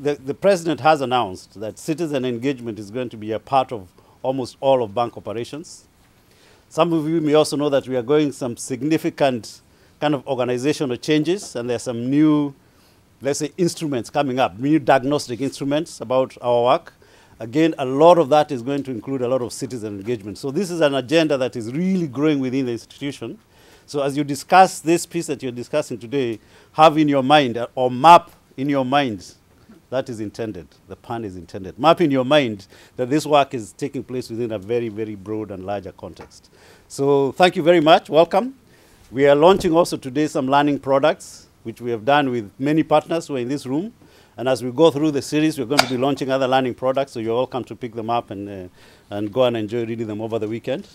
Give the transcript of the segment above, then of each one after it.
the president has announced that citizen engagement is going to be a part of almost all of bank operations. Some of you may also know that we are going some significant kind of organizational changes, and there are some new, let's say, instruments coming up, new diagnostic instruments about our work. Again, a lot of that is going to include a lot of citizen engagement. So this is an agenda that is really growing within the institution. So as you discuss this piece that you're discussing today, have in your mind or map in your mind, that is intended, the pun is intended. Map in your mind that this work is taking place within a very, very broad and larger context. So thank you very much, welcome. We are launching also today some learning products, which we have done with many partners who are in this room. And as we go through the series, we're going to be launching other learning products, so you're welcome to pick them up and go and enjoy reading them over the weekend.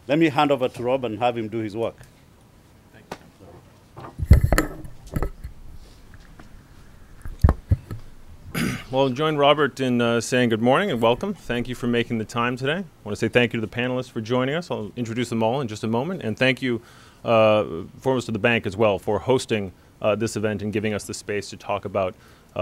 Let me hand over to Rob and have him do his work. Well, join Robert in saying good morning and welcome. Thank you for making the time today. I want to say thank you to the panelists for joining us. I'll introduce them all in just a moment. And thank you, foremost to the bank as well, for hosting this event and giving us the space to talk about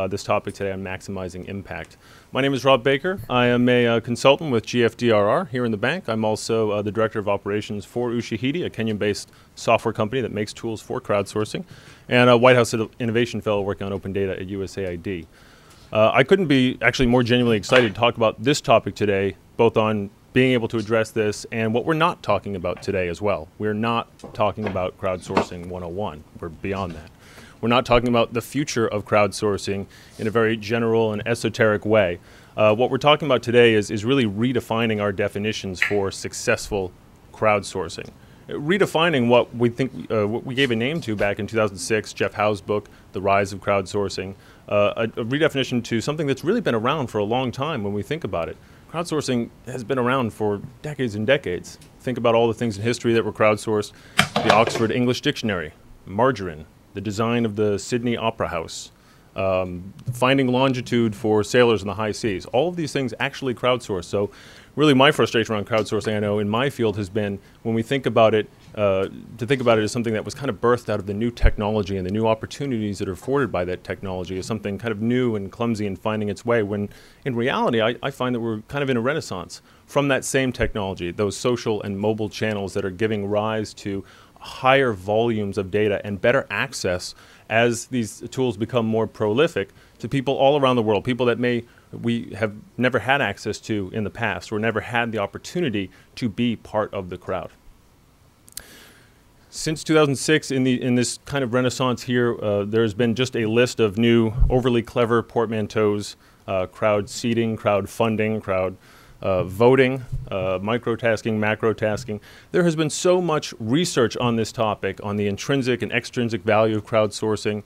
this topic today on maximizing impact. My name is Rob Baker. I am a consultant with GFDRR here in the bank. I'm also the Director of Operations for Ushahidi, a Kenyan-based software company that makes tools for crowdsourcing, and a White House Innovation Fellow working on open data at USAID. I couldn't be actually more genuinely excited to talk about this topic today, both on being able to address this and what we're not talking about today as well. We're not talking about crowdsourcing 101. We're beyond that. We're not talking about the future of crowdsourcing in a very general and esoteric way. What we're talking about today is really redefining our definitions for successful crowdsourcing. Redefining what we think, what we gave a name to back in 2006, Jeff Howe's book, The Rise of Crowdsourcing, a redefinition to something that's really been around for a long time when we think about it. Crowdsourcing has been around for decades and decades. Think about all the things in history that were crowdsourced: the Oxford English Dictionary, margarine, the design of the Sydney Opera House, finding longitude for sailors in the high seas. All of these things actually crowdsourced. So really my frustration around crowdsourcing, I know in my field, has been when we think about it, to think about it as something that was kind of birthed out of the new technology and the new opportunities that are afforded by that technology as something kind of new and clumsy and finding its way, when in reality I find that we're kind of in a renaissance from that same technology, those social and mobile channels that are giving rise to higher volumes of data and better access as these tools become more prolific to people all around the world, people that we have never had access to in the past or never had the opportunity to be part of the crowd. Since 2006, in this kind of renaissance here, there's been just a list of new overly clever portmanteaus: crowd seeding, crowd funding, crowd voting, microtasking, macrotasking. There has been so much research on this topic, on the intrinsic and extrinsic value of crowdsourcing,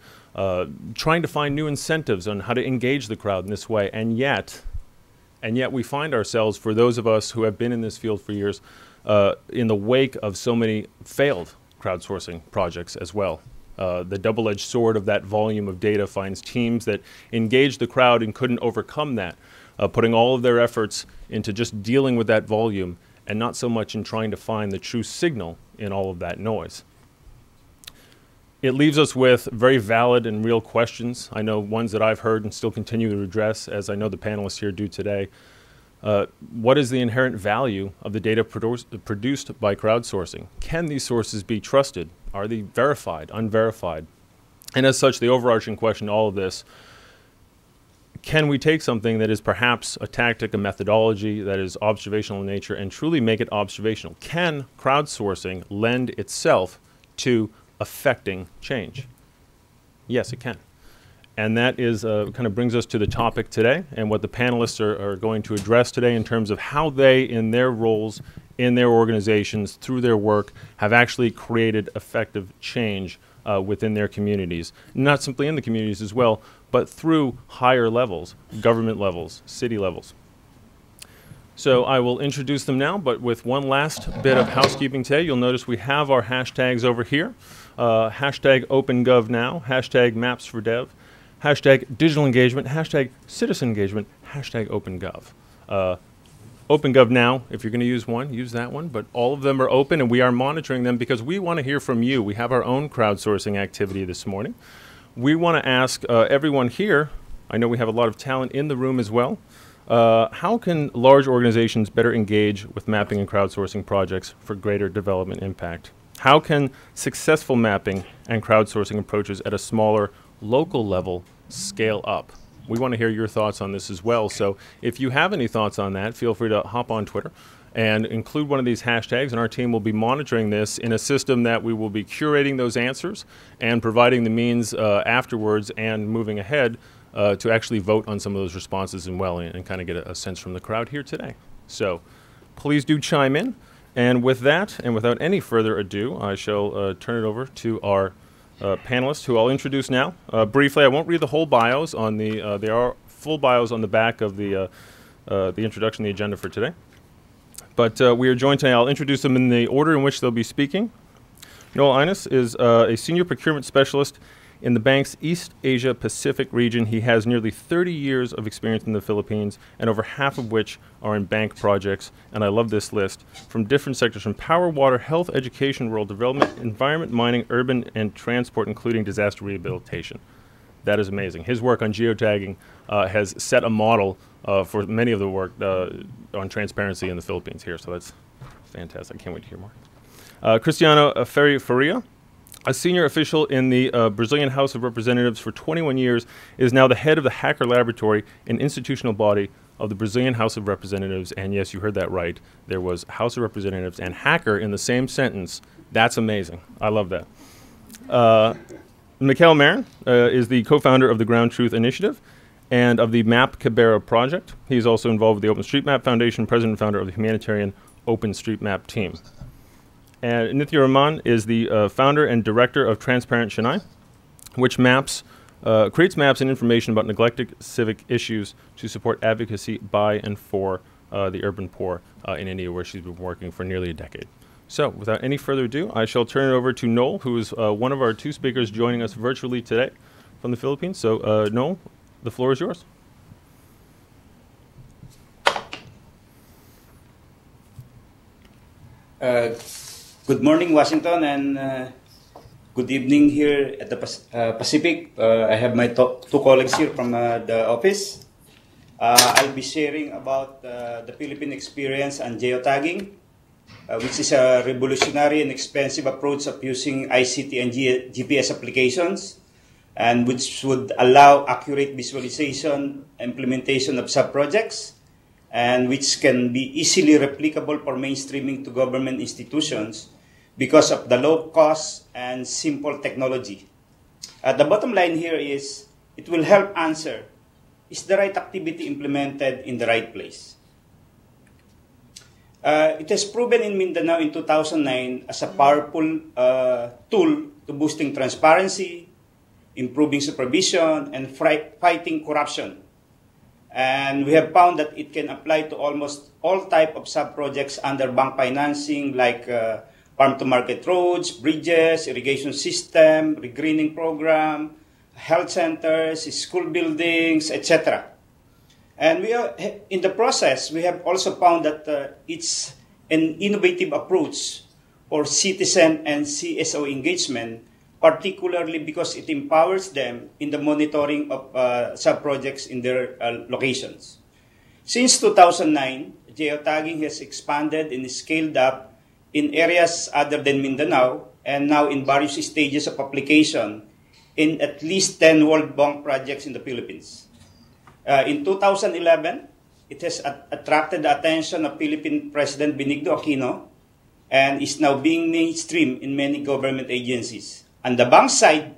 trying to find new incentives on how to engage the crowd in this way, and yet we find ourselves, for those of us who have been in this field for years, in the wake of so many failed crowdsourcing projects as well. The double-edged sword of that volume of data finds teams that engaged the crowd and couldn't overcome that, putting all of their efforts into just dealing with that volume and not so much in trying to find the true signal in all of that noise. It leaves us with very valid and real questions. I know ones that I've heard and still continue to address, as I know the panelists here do today. What is the inherent value of the data produced by crowdsourcing? Can these sources be trusted? Are they verified, unverified? And as such, the overarching question in all of this: can we take something that is perhaps a tactic, a methodology that is observational in nature, and truly make it observational? Can crowdsourcing lend itself to affecting change? Yes, it can. And that is kind of brings us to the topic today and what the panelists are going to address today in terms of how they, in their roles, in their organizations, through their work, have actually created effective change within their communities. Not simply in the communities as well, but through higher levels, government levels, city levels. So I will introduce them now, but with one last bit of housekeeping today. You'll notice we have our hashtags over here. Hashtag OpenGovNow, hashtag MapsForDev, hashtag digital engagement, hashtag citizen engagement, hashtag OpenGov. OpenGovNow, if you're going to use one, use that one, but all of them are open and we are monitoring them because we want to hear from you. We have our own crowdsourcing activity this morning. We want to ask everyone here I know we have a lot of talent in the room as well. How can large organizations better engage with mapping and crowdsourcing projects for greater development impact? How can successful mapping and crowdsourcing approaches at a smaller local level scale up? We want to hear your thoughts on this as well. So if you have any thoughts on that, feel free to hop on Twitter and include one of these hashtags, and our team will be monitoring this in a system that we will be curating those answers and providing the means afterwards and moving ahead to actually vote on some of those responses as well and kind of get a sense from the crowd here today. So please do chime in. And with that, and without any further ado, I shall turn it over to our panelists, who I'll introduce now. Briefly, I won't read the whole bios on the, there are full bios on the back of the introduction, the agenda for today. But we are joined today, I'll introduce them in the order in which they'll be speaking. Noel Ines is a senior procurement specialist in the bank's East Asia Pacific region. He has nearly 30 years of experience in the Philippines, and over half of which are in bank projects. And I love this list, from different sectors, from power, water, health, education, rural development, environment, mining, urban, and transport, including disaster rehabilitation. That is amazing. His work on geotagging has set a model for many of the work on transparency in the Philippines here. So that's fantastic. I can't wait to hear more. Cristiano Ferry Faria, a senior official in the Brazilian House of Representatives for 21 years, is now the head of the Hacker Laboratory, an institutional body of the Brazilian House of Representatives. And yes, you heard that right. There was House of Representatives and Hacker in the same sentence. That's amazing. I love that. Mikhail Marin is the co-founder of the Ground Truth Initiative and of the Map Cabera project. He's also involved with the OpenStreetMap Foundation, president and founder of the humanitarian OpenStreetMap team. And Nithya Rahman is the founder and director of Transparent Chennai, which creates maps and information about neglected civic issues to support advocacy by and for the urban poor in India, where she's been working for nearly a decade. So without any further ado, I shall turn it over to Noel, who is one of our two speakers joining us virtually today from the Philippines. So Noel, the floor is yours. Good morning, Washington, and good evening here at the Pacific. I have my two colleagues here from the office. I'll be sharing about the Philippine experience on geotagging, which is a revolutionary and expensive approach of using ICT and GPS applications, and which would allow accurate visualization, implementation of sub-projects, and which can be easily replicable for mainstreaming to government institutions because of the low cost and simple technology. The bottom line here is it will help answer, is the right activity implemented in the right place? It has proven in Mindanao in 2009 as a powerful tool to boosting transparency, improving supervision, and fighting corruption. And we have found that it can apply to almost all type of sub-projects under bank financing, like farm-to-market roads, bridges, irrigation system, regreening program, health centers, school buildings, etc. And we are, in the process, we have also found that it's an innovative approach for citizen and CSO engagement, particularly because it empowers them in the monitoring of sub-projects in their locations. Since 2009, geotagging has expanded and scaled up in areas other than Mindanao, and now in various stages of application in at least 10 World Bank projects in the Philippines. In 2011, it has attracted the attention of Philippine President Benigno Aquino and is now being mainstream in many government agencies. On the bank side,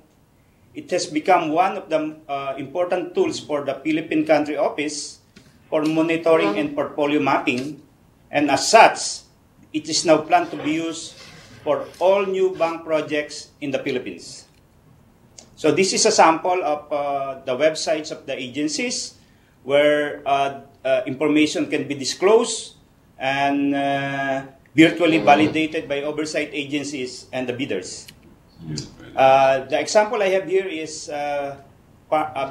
it has become one of the important tools for the Philippine Country Office for monitoring and portfolio mapping, and as such, it is now planned to be used for all new bank projects in the Philippines. So this is a sample of the websites of the agencies where information can be disclosed and virtually validated by oversight agencies and the bidders. The example I have here is a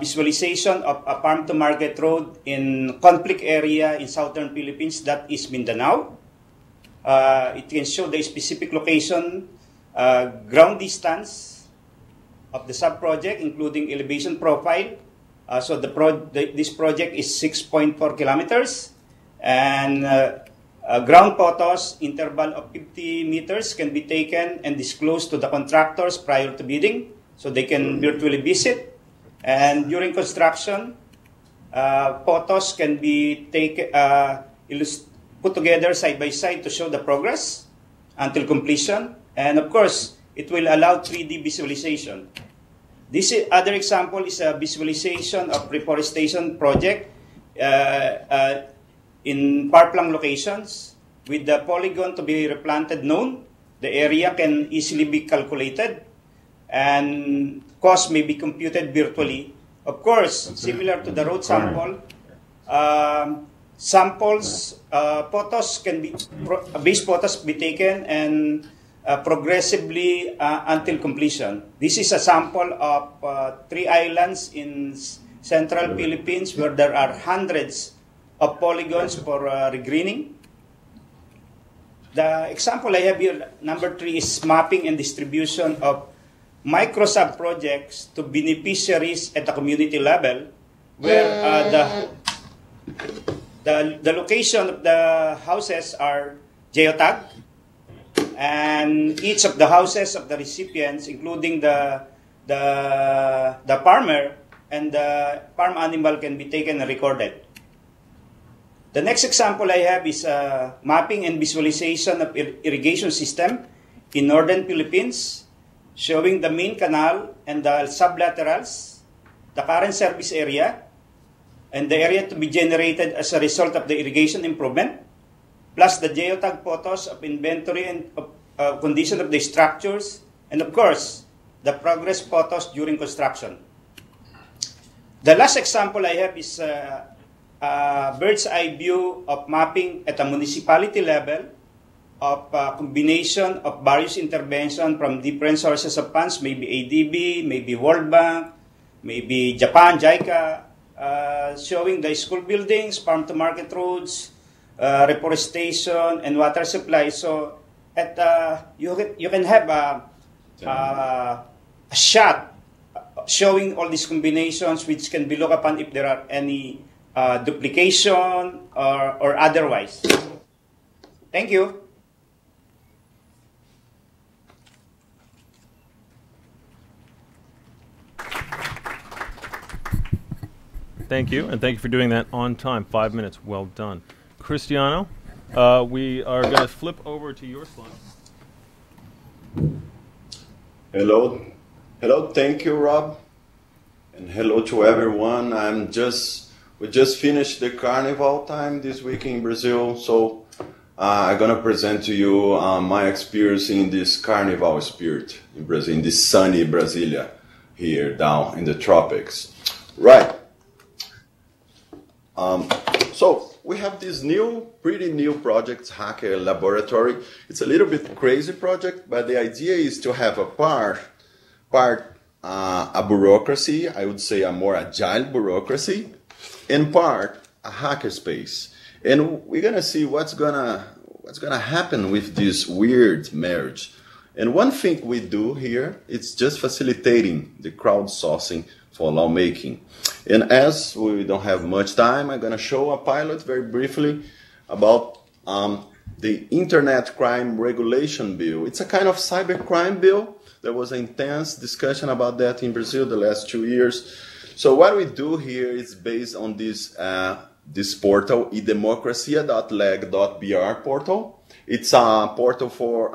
visualization of a farm-to-market road in conflict area in southern Philippines, that is Mindanao. It can show the specific location, ground distance of the sub-project, including elevation profile, So this project is 6.4 kilometers, and ground photos interval of 50 meters can be taken and disclosed to the contractors prior to bidding, so they can virtually visit. And during construction, photos can be put together side by side to show the progress until completion. And of course, it will allow 3D visualization. This other example is a visualization of reforestation project in far-flung locations. With the polygon to be replanted known, the area can easily be calculated and cost may be computed virtually. Of course, similar to the road sample, base photos be taken and progressively until completion. This is a sample of 3 islands in central Philippines where there are hundreds of polygons for regreening. The example I have here, number 3, is mapping and distribution of micro sub-projects to beneficiaries at the community level, where the location of the houses are geotagged, and each of the houses of the recipients, including the farmer and the farm animal, can be taken and recorded. The next example I have is mapping and visualization of irrigation system in northern Philippines, showing the main canal and the sublaterals, the current service area, and the area to be generated as a result of the irrigation improvement, plus the geotag photos of inventory and condition of the structures, and of course, the progress photos during construction. The last example I have is bird's eye view of mapping at a municipality level of a combination of various interventions from different sources of funds, maybe ADB, maybe World Bank, maybe Japan, JICA, showing the school buildings, farm-to-market roads, reforestation, and water supply. So you can have a shot showing all these combinations, which can be looked upon if there are any duplication or otherwise. Thank you. Thank you, and thank you for doing that on time. 5 minutes, well done. Cristiano, we are going to flip over to your slide. Hello, thank you, Rob, and hello to everyone. We just finished the carnival time this week in Brazil, so I'm gonna present to you my experience in this carnival spirit in Brazil, in this sunny Brasilia here down in the tropics. Right. So we have this pretty new project, Hacker Laboratory. It's a little bit crazy project, but the idea is to have a part a bureaucracy, I would say a more agile bureaucracy, and part a hackerspace. And we're gonna see what's gonna happen with this weird marriage. And one thing we do here, it's just facilitating the crowdsourcing for lawmaking. And as we don't have much time, I'm gonna show a pilot very briefly about the Internet Crime Regulation Bill. It's a kind of cybercrime bill. There was an intense discussion about that in Brazil the last 2 years. So what we do here is based on this portal, edemocracia.leg.br portal. It's a portal for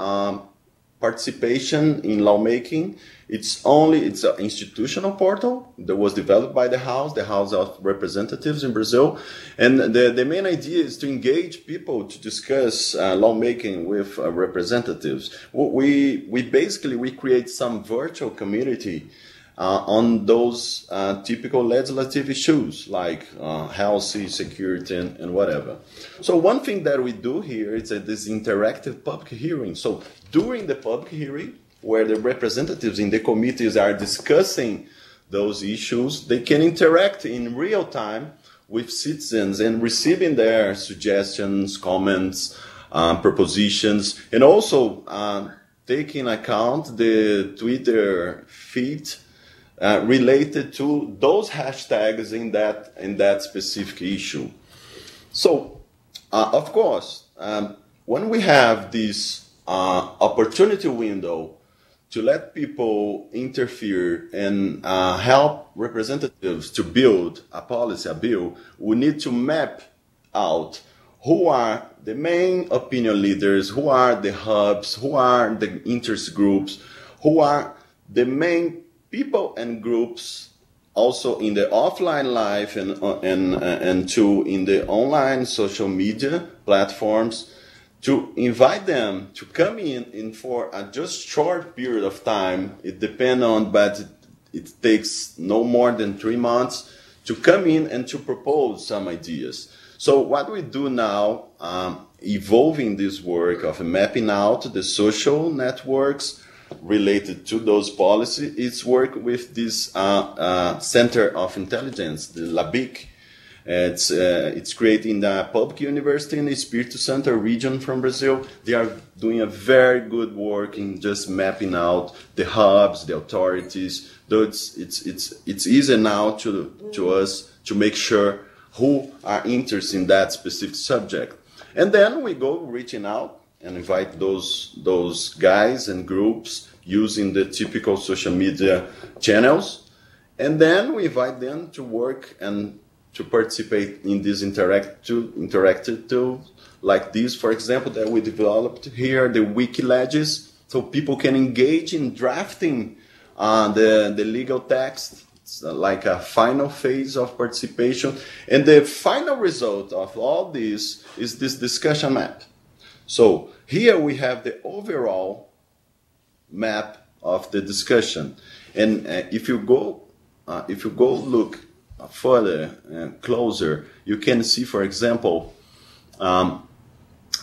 participation in lawmaking. It's an institutional portal that was developed by the House of Representatives in Brazil. And the main idea is to engage people to discuss lawmaking with representatives. We create some virtual community on those typical legislative issues like health, security, and whatever. So one thing that we do here is this interactive public hearing. So during the public hearing, where the representatives in the committees are discussing those issues, they can interact in real time with citizens and receiving their suggestions, comments, propositions, and also take into account the Twitter feed related to those hashtags in that specific issue. So, of course, when we have this opportunity window to let people interfere and help representatives to build a policy, a bill, we need to map out who are the main opinion leaders, who are the hubs, who are the interest groups, who are the main people and groups also in the offline life and too in the online social media platforms, to invite them to come in for a just short period of time. It depends on, but it takes no more than 3 months to come in and to propose some ideas. So what we do now, evolving this work of mapping out the social networks related to those policies, is work with this Center of Intelligence, the LABIC. It's created in the public university in the Espírito Santo region from Brazil. They are doing a very good work in just mapping out the hubs, the authorities. Though it's easy now to us to make sure who are interested in that specific subject. And then we go reaching out and invite those guys and groups using the typical social media channels. And then we invite them to work and to participate in these interactive tools like this, for example, that we developed here, the Wikiledges, so people can engage in drafting the legal text. It's like a final phase of participation. And the final result of all this is this discussion map. So here we have the overall map of the discussion. And if you go look further, closer, you can see, for example, the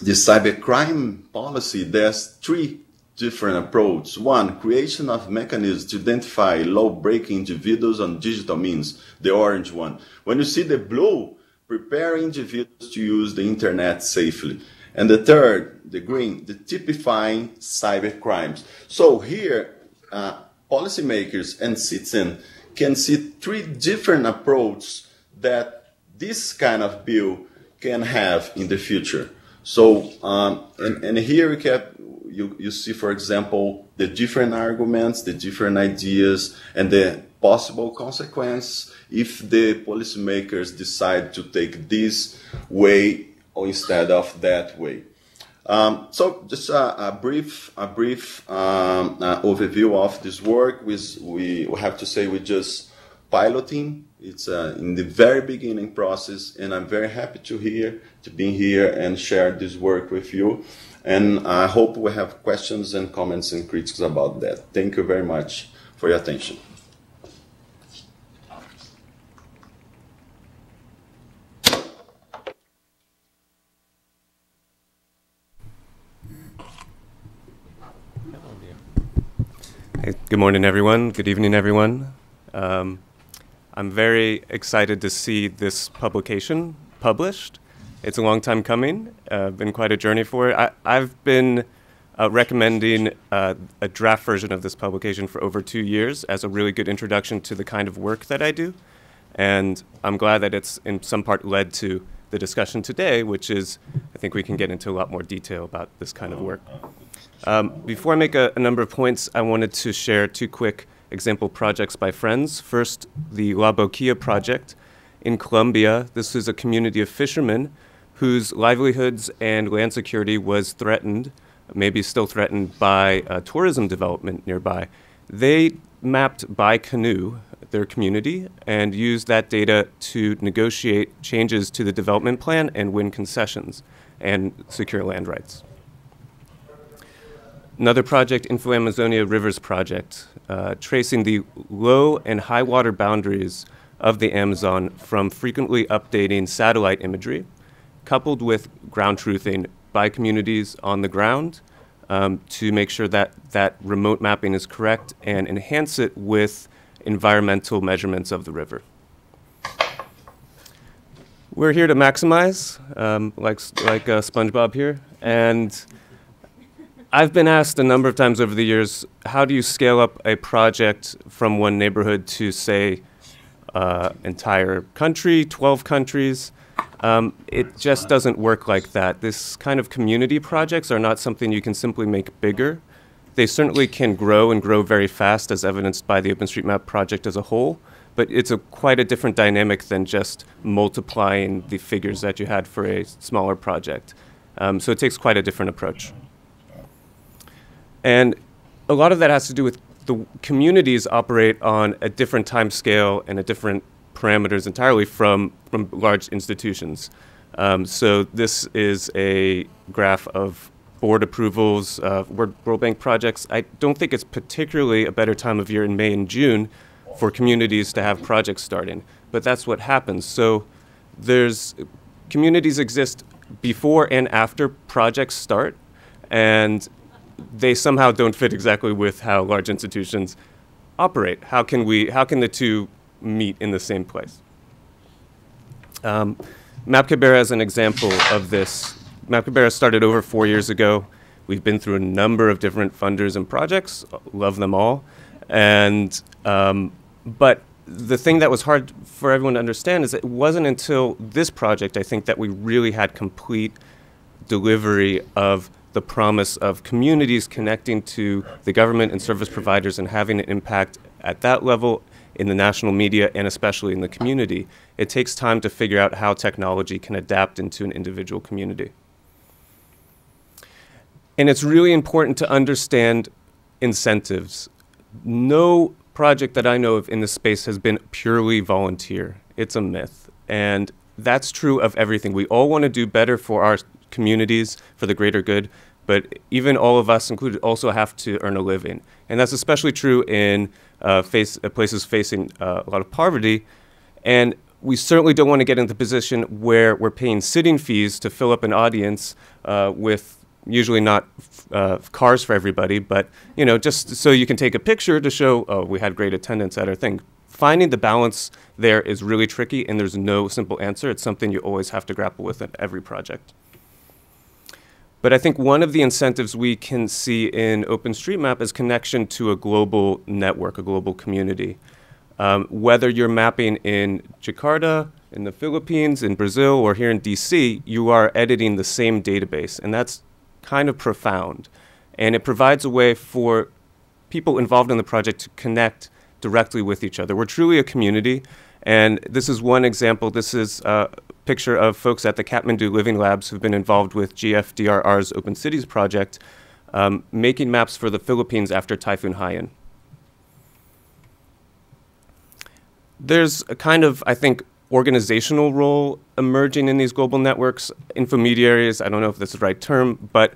cybercrime policy. There's 3 different approaches. 1, creation of mechanisms to identify law-breaking individuals on digital means, the orange one. When you see the blue, prepare individuals to use the internet safely. And the third, the green, the typifying cybercrimes. So here, policymakers and citizens can see 3 different approaches that this kind of bill can have in the future. So, and here you see, for example, the different arguments, the different ideas, and the possible consequence if the policymakers decide to take this way or instead of that way. So just a brief overview of this work. We have to say we're just piloting. It's in the very beginning process, and I'm very happy to be here and share this work with you. And I hope we have questions and comments and critiques about that. Thank you very much for your attention. Hey, good morning, everyone. Good evening, everyone. I'm very excited to see this publication published. It's a long time coming. Been quite a journey for it. I've been recommending a draft version of this publication for over 2 years as a really good introduction to the kind of work that I do. And I'm glad that it's in some part led to the discussion today, which is, I think we can get into a lot more detail about this kind of work. Before I make a number of points, I wanted to share 2 quick example projects by friends. First, the La Boquilla project in Colombia. This is a community of fishermen whose livelihoods and land security was threatened, maybe still threatened, by tourism development nearby. They mapped by canoe their community and used that data to negotiate changes to the development plan and win concessions and secure land rights. Another project, Info Amazonia Rivers Project, tracing the low and high water boundaries of the Amazon from frequently updating satellite imagery, coupled with ground truthing by communities on the ground to make sure that that remote mapping is correct and enhance it with environmental measurements of the river. We're here to maximize, like SpongeBob here, and I've been asked a number of times over the years, how do you scale up a project from one neighborhood to, say, entire country, 12 countries? It just doesn't work like that. This kind of community projects are not something you can simply make bigger. They certainly can grow and grow very fast, as evidenced by the OpenStreetMap project as a whole, but it's quite a different dynamic than just multiplying the figures that you had for a smaller project. So it takes quite a different approach. And a lot of that has to do with the communities operate on a different time scale and a different parameters entirely from large institutions. So this is a graph of board approvals, World Bank projects. I don't think it's particularly a better time of year in May and June for communities to have projects starting, but that's what happens. So communities exist before and after projects start, and they somehow don't fit exactly with how large institutions operate. How can the two meet in the same place? Mapkibera is an example of this. Mapkibera started over 4 years ago. We've been through a number of different funders and projects, love them all. And, but the thing that was hard for everyone to understand is that it wasn't until this project, I think, that we really had complete delivery of the promise of communities connecting to the government and service providers and having an impact at that level in the national media and especially in the community. It takes time to figure out how technology can adapt into an individual community. And it's really important to understand incentives. No project that I know of in this space has been purely volunteer. It's a myth. And that's true of everything. We all want to do better for our communities, for the greater good, but even all of us included also have to earn a living. And that's especially true in places facing a lot of poverty. And we certainly don't want to get into the position where we're paying sitting fees to fill up an audience with usually not cars for everybody, but just so you can take a picture to show, oh, we had great attendance at our thing. Finding the balance there is really tricky, and there's no simple answer. It's something you always have to grapple with at every project. But I think one of the incentives we can see in OpenStreetMap is connection to a global network, a global community. Whether you're mapping in Jakarta, in the Philippines, in Brazil, or here in DC, you are editing the same database, and that's kind of profound. And it provides a way for people involved in the project to connect directly with each other. We're truly a community, and this is one example. This is a picture of folks at the Kathmandu Living Labs who've been involved with GFDRR's Open Cities project, making maps for the Philippines after Typhoon Haiyan. There's a kind of, I think, organizational role emerging in these global networks. Infomediaries, I don't know if that's the right term, but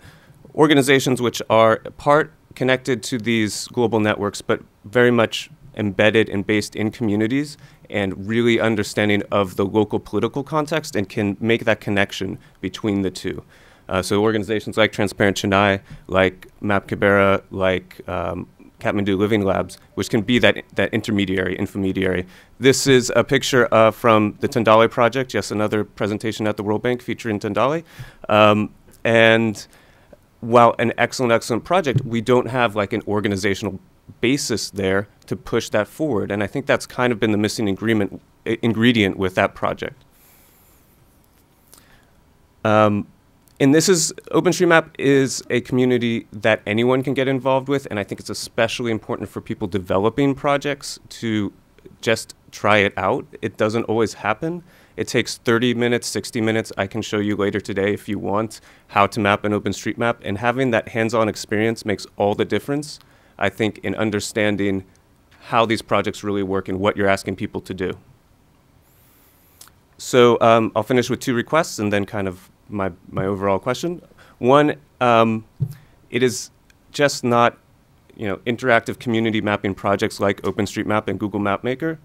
organizations which are part connected to these global networks, but very much embedded and based in communities and really understanding of the local political context and can make that connection between the two. So organizations like Transparent Chennai, like Mapkibera, like Kathmandu Living Labs, which can be that intermediary. This is a picture from the Tendale project, yes, another presentation at the World Bank featuring Tendale. And while an excellent project, we don't have like an organizational basis there to push that forward. And I think that's kind of been the missing ingredient with that project. And OpenStreetMap is a community that anyone can get involved with, and I think it's especially important for people developing projects to just try it out. It doesn't always happen. It takes 30 minutes, 60 minutes. I can show you later today if you want how to map an OpenStreetMap, and having that hands-on experience makes all the difference, I think, in understanding how these projects really work and what you're asking people to do. So I'll finish with two requests and then kind of my overall question. One, it is just not interactive community mapping projects like OpenStreetMap and Google MapMaker.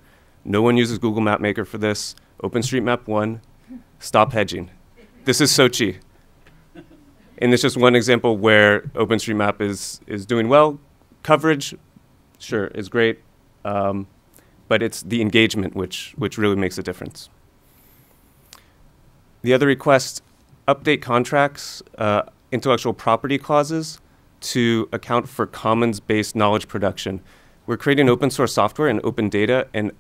No one uses Google MapMaker for this. OpenStreetMap 1, stop hedging. This is Sochi. And it's just one example where OpenStreetMap is doing well. Coverage, sure, is great. But it's the engagement which really makes a difference. The other request, update contracts, intellectual property clauses to account for commons-based knowledge production. We're creating open source software and open data, and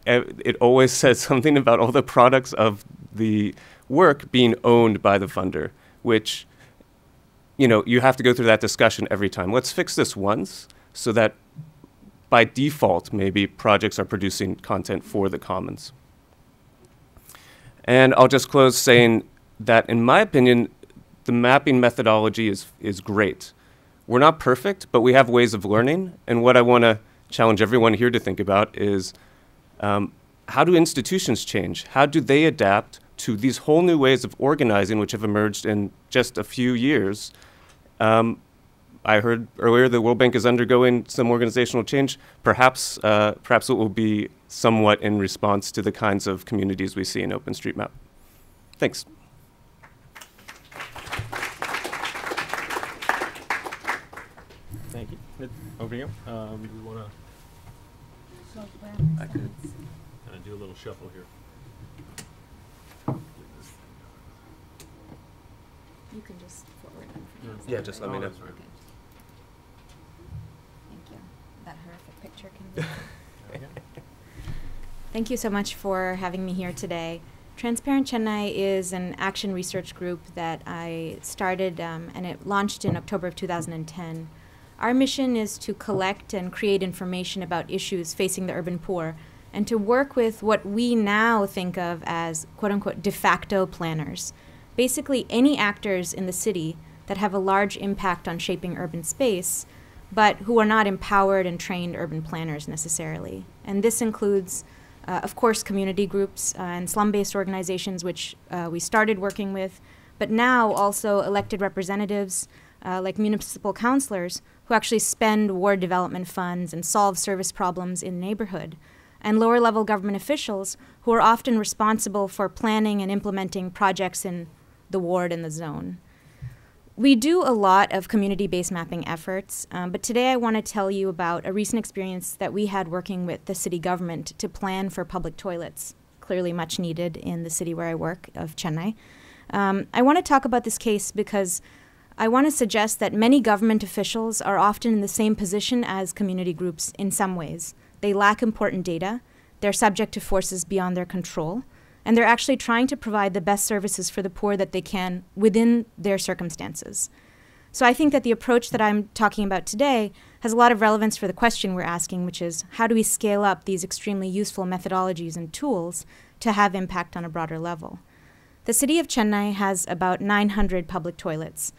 it always says something about all the products of the work being owned by the funder, which, you know, you have to go through that discussion every time. Let's fix this once so that by default, maybe projects are producing content for the commons. And I'll just close saying that, in my opinion, the mapping methodology is great. We're not perfect, but we have ways of learning. And what I want to challenge everyone here to think about is, how do institutions change? How do they adapt to these whole new ways of organizing which have emerged in just a few years? I heard earlier the World Bank is undergoing some organizational change. Perhaps it will be somewhat in response to the kinds of communities we see in OpenStreetMap. Thanks. Thank you. Over here. We want to I could. kind of do a little shuffle here. You can just forward them for me. Yeah, just let me know. That's right. Okay. Thank you. That horrific picture can be. Thank you so much for having me here today. Transparent Chennai is an action research group that I started and it launched in October of 2010. Our mission is to collect and create information about issues facing the urban poor and to work with what we now think of as quote-unquote de facto planners. Basically, any actors in the city that have a large impact on shaping urban space, but who are not empowered and trained urban planners necessarily. And this includes, of course, community groups and slum-based organizations, which we started working with, but now also elected representatives like municipal councilors who actually spend ward development funds and solve service problems in the neighborhood, and lower-level government officials who are often responsible for planning and implementing projects in the ward and the zone. We do a lot of community-based mapping efforts, but today I want to tell you about a recent experience that we had working with the city government to plan for public toilets, clearly much needed in the city where I work, of Chennai. I want to talk about this case because I want to suggest that many government officials are often in the same position as community groups in some ways. They lack important data, they're subject to forces beyond their control, and they're actually trying to provide the best services for the poor that they can within their circumstances. So I think that the approach that I'm talking about today has a lot of relevance for the question we're asking, which is how do we scale up these extremely useful methodologies and tools to have impact on a broader level? The city of Chennai has about 900 public toilets,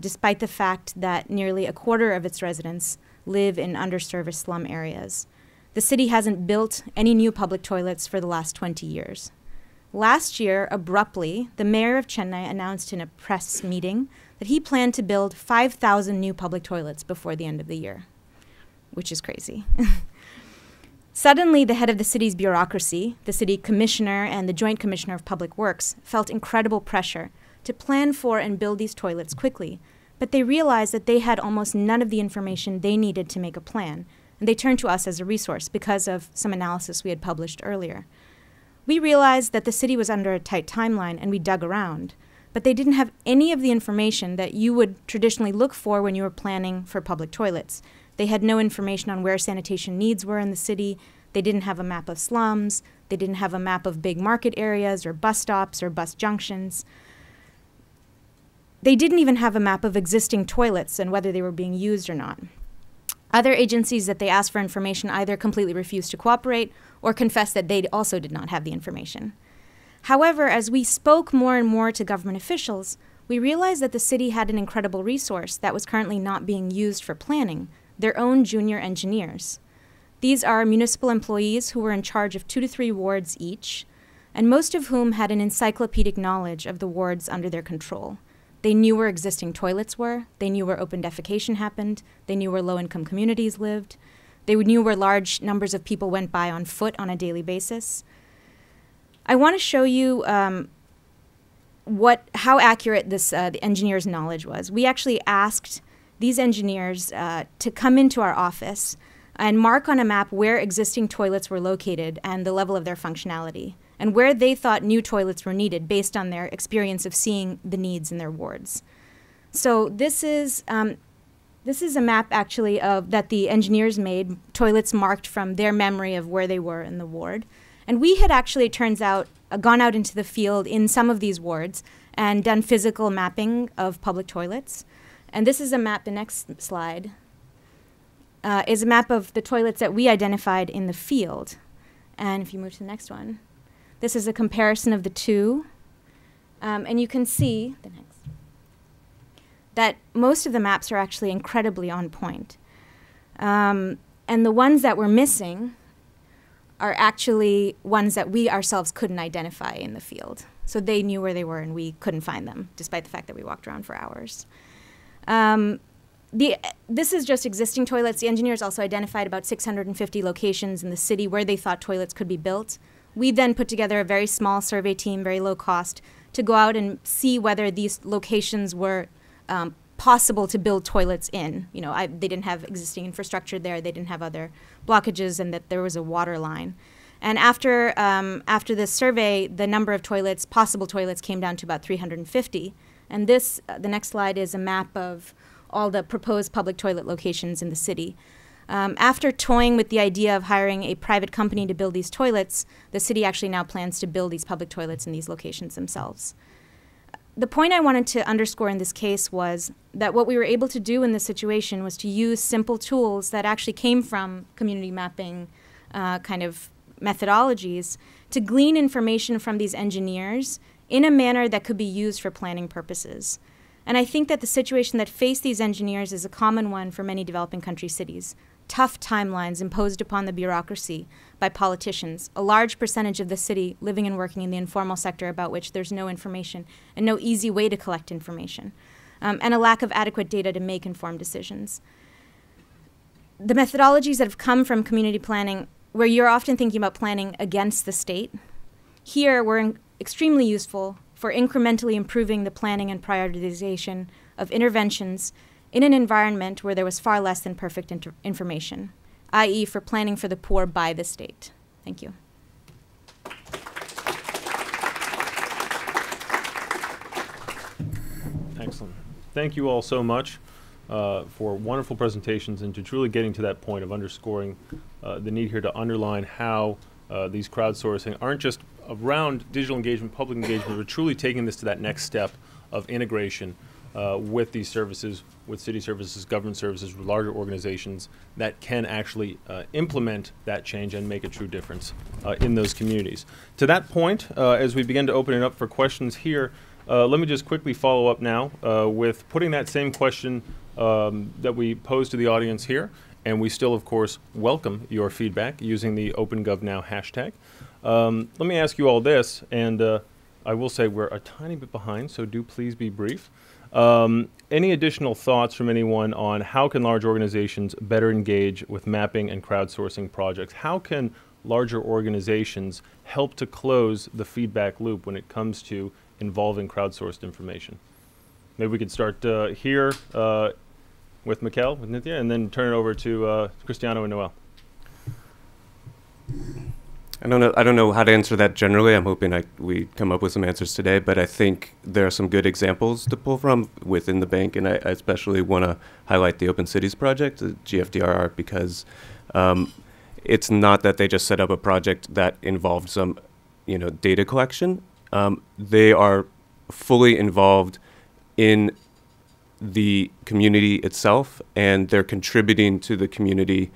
despite the fact that nearly a quarter of its residents live in underserviced slum areas. The city hasn't built any new public toilets for the last 20 years. Last year, abruptly, the mayor of Chennai announced in a press meeting that he planned to build 5,000 new public toilets before the end of the year, which is crazy. Suddenly, the head of the city's bureaucracy, the city commissioner and the joint commissioner of public works, felt incredible pressure to plan for and build these toilets quickly, but they realized that they had almost none of the information they needed to make a plan, and they turned to us as a resource because of some analysis we had published earlier. We realized that the city was under a tight timeline, and we dug around, but they didn't have any of the information that you would traditionally look for when you were planning for public toilets. They had no information on where sanitation needs were in the city. They didn't have a map of slums. They didn't have a map of big market areas or bus stops or bus junctions. They didn't even have a map of existing toilets and whether they were being used or not. Other agencies that they asked for information either completely refused to cooperate or confessed that they also did not have the information. However, as we spoke more and more to government officials, we realized that the city had an incredible resource that was currently not being used for planning, their own junior engineers. These are municipal employees who were in charge of 2 to 3 wards each, and most of whom had an encyclopedic knowledge of the wards under their control. They knew where existing toilets were, they knew where open defecation happened, they knew where low-income communities lived, they knew where large numbers of people went by on foot on a daily basis. I want to show you how accurate this the engineer's knowledge was. We actually asked these engineers to come into our office and mark on a map where existing toilets were located and the level of their functionality, and where they thought new toilets were needed based on their experience of seeing the needs in their wards. So this is This is a map actually that the engineers made, toilets marked from their memory of where they were in the ward. And we had actually, it turns out, gone out into the field in some of these wards and done physical mapping of public toilets. And this is a map, the next slide, is a map of the toilets that we identified in the field. And if you move to the next one, this is a comparison of the two. And you can see, the next, that most of the maps are actually incredibly on point. And the ones that we're missing are actually ones that we ourselves couldn't identify in the field. So they knew where they were and we couldn't find them, despite the fact that we walked around for hours. This is just existing toilets. The engineers also identified about 650 locations in the city where they thought toilets could be built. We then put together a very small survey team, very low cost, to go out and see whether these locations were possible to build toilets in. You know, they didn't have existing infrastructure there, they didn't have other blockages, and that there was a water line. And after this survey, the number of toilets, possible toilets, came down to about 350. And this, the next slide, is a map of all the proposed public toilet locations in the city. After toying with the idea of hiring a private company to build these toilets, the city actually now plans to build these public toilets in these locations themselves. The point I wanted to underscore in this case was that what we were able to do in this situation was to use simple tools that actually came from community mapping kind of methodologies to glean information from these engineers in a manner that could be used for planning purposes. And I think that the situation that faced these engineers is a common one for many developing country cities. Tough timelines imposed upon the bureaucracy by politicians, a large percentage of the city living and working in the informal sector about which there's no information and no easy way to collect information, and a lack of adequate data to make informed decisions. The methodologies that have come from community planning, where you're often thinking about planning against the state, here were extremely useful for incrementally improving the planning and prioritization of interventions in an environment where there was far less than perfect information, i.e. for planning for the poor by the state. Thank you. Excellent. Thank you all so much for wonderful presentations and to truly getting to that point of underscoring the need here to underline how these crowdsourcing aren't just around digital engagement, public engagement, but truly taking this to that next step of integration with these services, with city services, government services, with larger organizations that can actually implement that change and make a true difference in those communities. To that point, as we begin to open it up for questions here, let me just quickly follow up now with putting that same question that we posed to the audience here, and we still, of course, welcome your feedback using the OpenGovNow hashtag. Let me ask you all this, and I will say we're a tiny bit behind, so do please be brief. Any additional thoughts from anyone on how can large organizations better engage with mapping and crowdsourcing projects? How can larger organizations help to close the feedback loop when it comes to involving crowdsourced information? Maybe we could start here with Mikkel, with Nithya, and then turn it over to Cristiano and Noel. I don't know how to answer that generally. I'm hoping we come up with some answers today, but I think there are some good examples to pull from within the bank, and I especially want to highlight the Open Cities project, the GFDRR, because it's not that they just set up a project that involved some, data collection. They are fully involved in the community itself, and they're contributing to the community,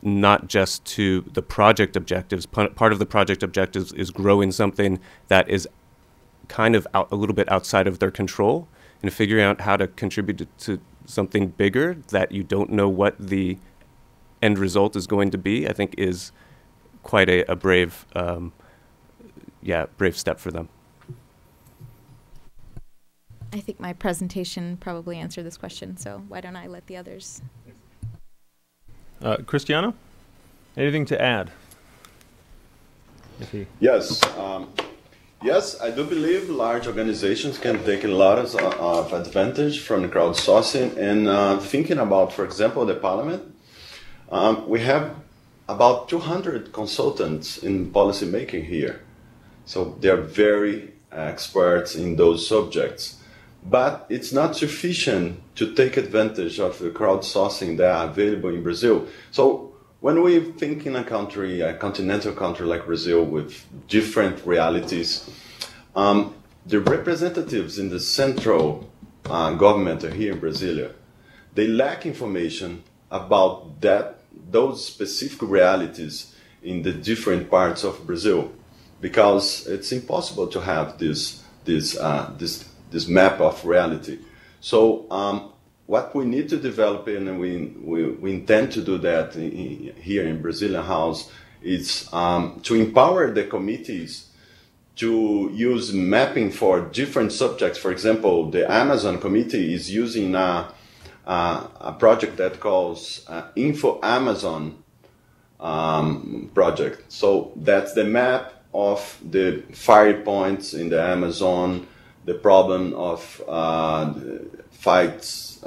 not just to the project objectives. Part of the project objectives is growing something that is kind of a little bit outside of their control, and figuring out how to contribute to something bigger that you don't know what the end result is going to be, I think is quite a brave, brave step for them. I think my presentation probably answered this question, so why don't I let the others? Cristiano, anything to add? Yes. Yes, I do believe large organizations can take a lot of advantage from crowdsourcing. And thinking about, for example, the Parliament, we have about 200 consultants in policy making here. So they're very experts in those subjects. but it's not sufficient to take advantage of the crowdsourcing that are available in Brazil. So when we think in a country, a continental country like Brazil with different realities, the representatives in the central government here in Brasilia, they lack information about those specific realities in the different parts of Brazil, because it's impossible to have this map of reality. So what we need to develop, and we intend to do that here in Brazilian House, is to empower the committees to use mapping for different subjects. For example, the Amazon committee is using a project that calls Info Amazon project. So that's the map of the fire points in the Amazon, the problem of fights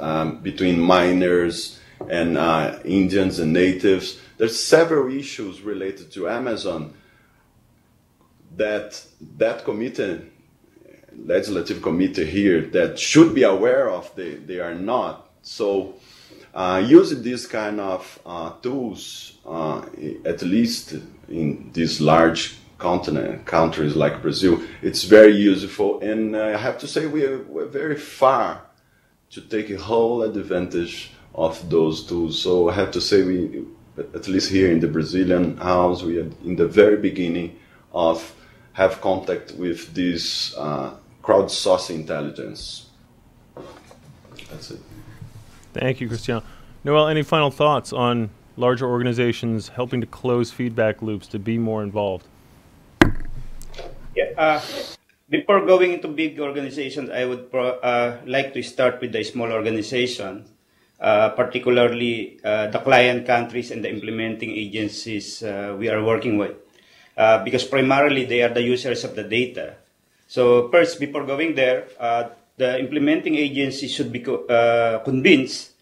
between miners and Indians and natives. There's several issues related to Amazon that committee, legislative committee here, that should be aware of. They are not. So using these kind of tools, at least in these large countries like Brazil, it's very useful. And I have to say we're very far to take a whole advantage of those tools. So I have to say we, at least here in the Brazilian House, we are in the very beginning of have contact with this crowdsourcing intelligence. That's it. Thank you, Cristiano. Noel, any final thoughts on larger organizations helping to close feedback loops to be more involved? Yeah, before going into big organizations, I would like to start with the small organization, particularly the client countries and the implementing agencies we are working with. Because primarily they are the users of the data. So first, before going there, the implementing agency should be convinced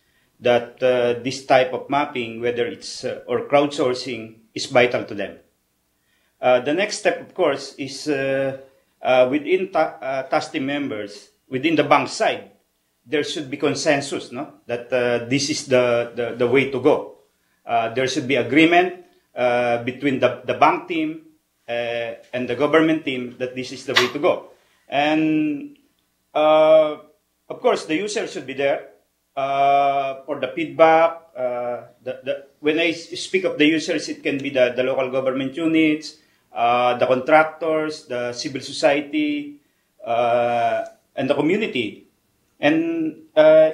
that this type of mapping, whether it's or crowdsourcing, is vital to them. The next step, of course, is within task team members, within the bank side, there should be consensus, no? That this is the way to go. There should be agreement between the bank team and the government team that this is the way to go. And of course, the user should be there for the feedback. When I speak of the users, it can be the local government units, the contractors, the civil society, and the community. And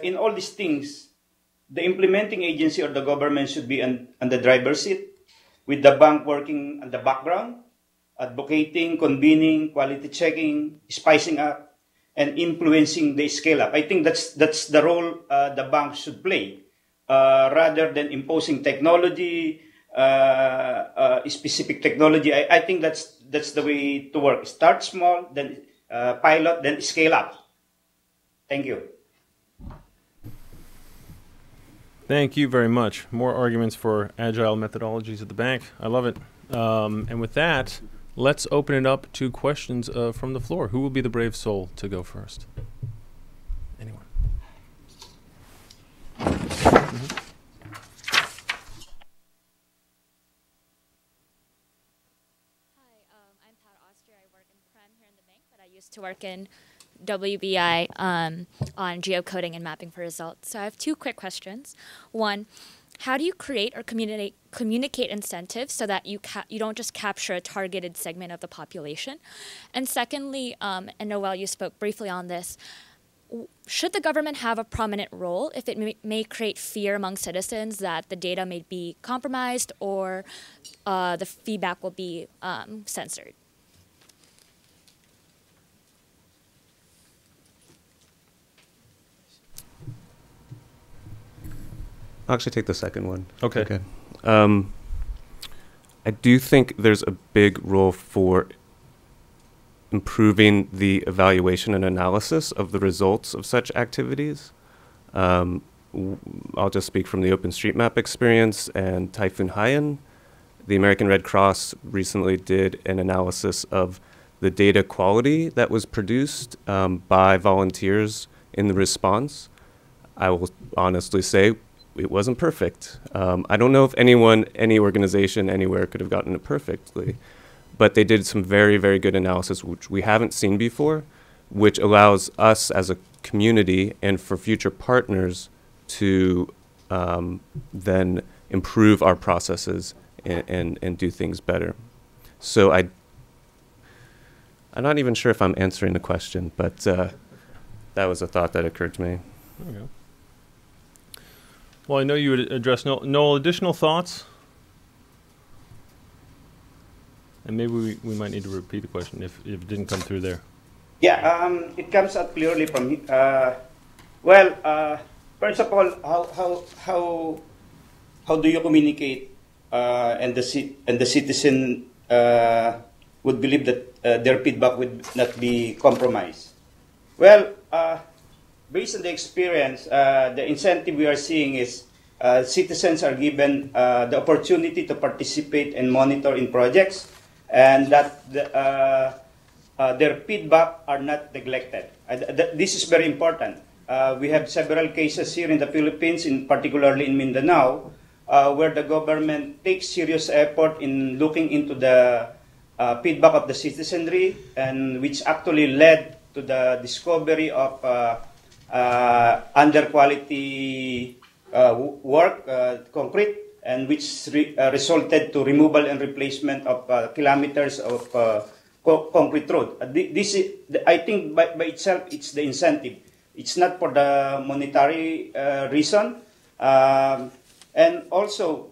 in all these things, the implementing agency or the government should be on the driver's seat, with the bank working on the background, advocating, convening, quality checking, spicing up, and influencing the scale-up. I think that's the role the bank should play, rather than imposing technology, specific technology. I think that's the way to work. Start small, then pilot, then scale up. Thank you. Thank you very much. More arguments for agile methodologies at the bank. I love it. And with that, let's open it up to questions from the floor. Who will be the brave soul to go first? Anyone? Mm-hmm. Hi, I'm Pat Oster. I work in Prem here in the bank, but I used to work in WBI on geocoding and mapping for results. So I have two quick questions. One, how do you create or communicate incentives so that you don't just capture a targeted segment of the population? And secondly, and Noel, you spoke briefly on this, should the government have a prominent role if it may create fear among citizens that the data may be compromised or the feedback will be censored? I'll actually take the second one. Okay. I do think there's a big role for improving the evaluation and analysis of the results of such activities. I'll just speak from the OpenStreetMap experience and Typhoon Haiyan. The American Red Cross recently did an analysis of the data quality that was produced by volunteers in the response. I will honestly say it wasn't perfect. I don't know if anyone, any organization, anywhere could have gotten it perfectly, but they did some very, very good analysis, which we haven't seen before, which allows us as a community and for future partners to then improve our processes and do things better. So I'm not even sure if I'm answering the question, but that was a thought that occurred to me. There we go. Well, I know you would address no additional thoughts? And maybe we might need to repeat the question if it didn't come through there. Yeah, it comes out clearly from, first of all, how do you communicate and the citizen would believe that their feedback would not be compromised? Well, based on the experience, the incentive we are seeing is citizens are given the opportunity to participate and monitor in projects, and that their feedback are not neglected. This is very important. We have several cases here in the Philippines, particularly in Mindanao, where the government takes serious effort in looking into the feedback of the citizenry, and which actually led to the discovery of under quality work, concrete, and which resulted to removal and replacement of kilometers of concrete road. This is, I think, by itself, it's the incentive. It's not for the monetary reason, and also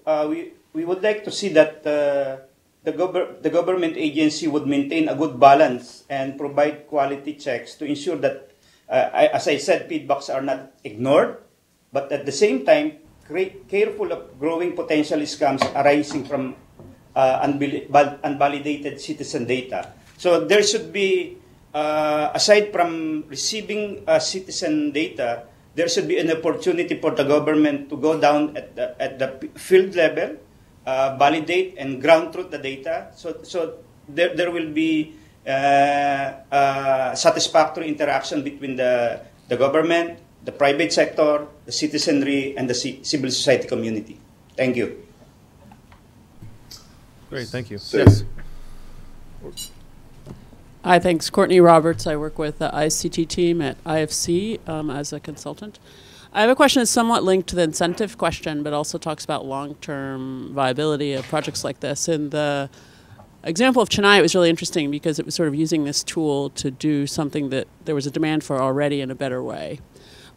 we would like to see that the government agency would maintain a good balance and provide quality checks to ensure that, as I said, feedbacks are not ignored, but at the same time, careful of growing potential scams arising from unvalidated citizen data. So there should be, aside from receiving citizen data, there should be an opportunity for the government to go down at the field level, validate and ground truth the data, so there will be satisfactory interaction between the government, the private sector, the citizenry, and the civil society community. Thank you. Great, thank you. Yes. Hi, thanks. Courtney Roberts. I work with the ICT team at IFC as a consultant. I have a question that's somewhat linked to the incentive question, but also talks about long-term viability of projects like this. In the example of Chennai, it was really interesting because it was sort of using this tool to do something that there was a demand for already in a better way.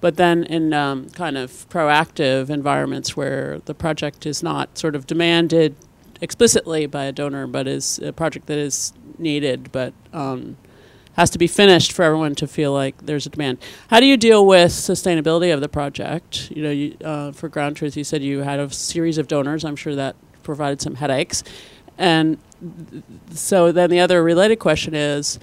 But then in kind of proactive environments where the project is not sort of demanded explicitly by a donor, but is a project that is needed, but has to be finished for everyone to feel like there's a demand. How do you deal with sustainability of the project? You know, for Ground Truth, you said you had a series of donors. I'm sure that provided some headaches. And so then the other related question is,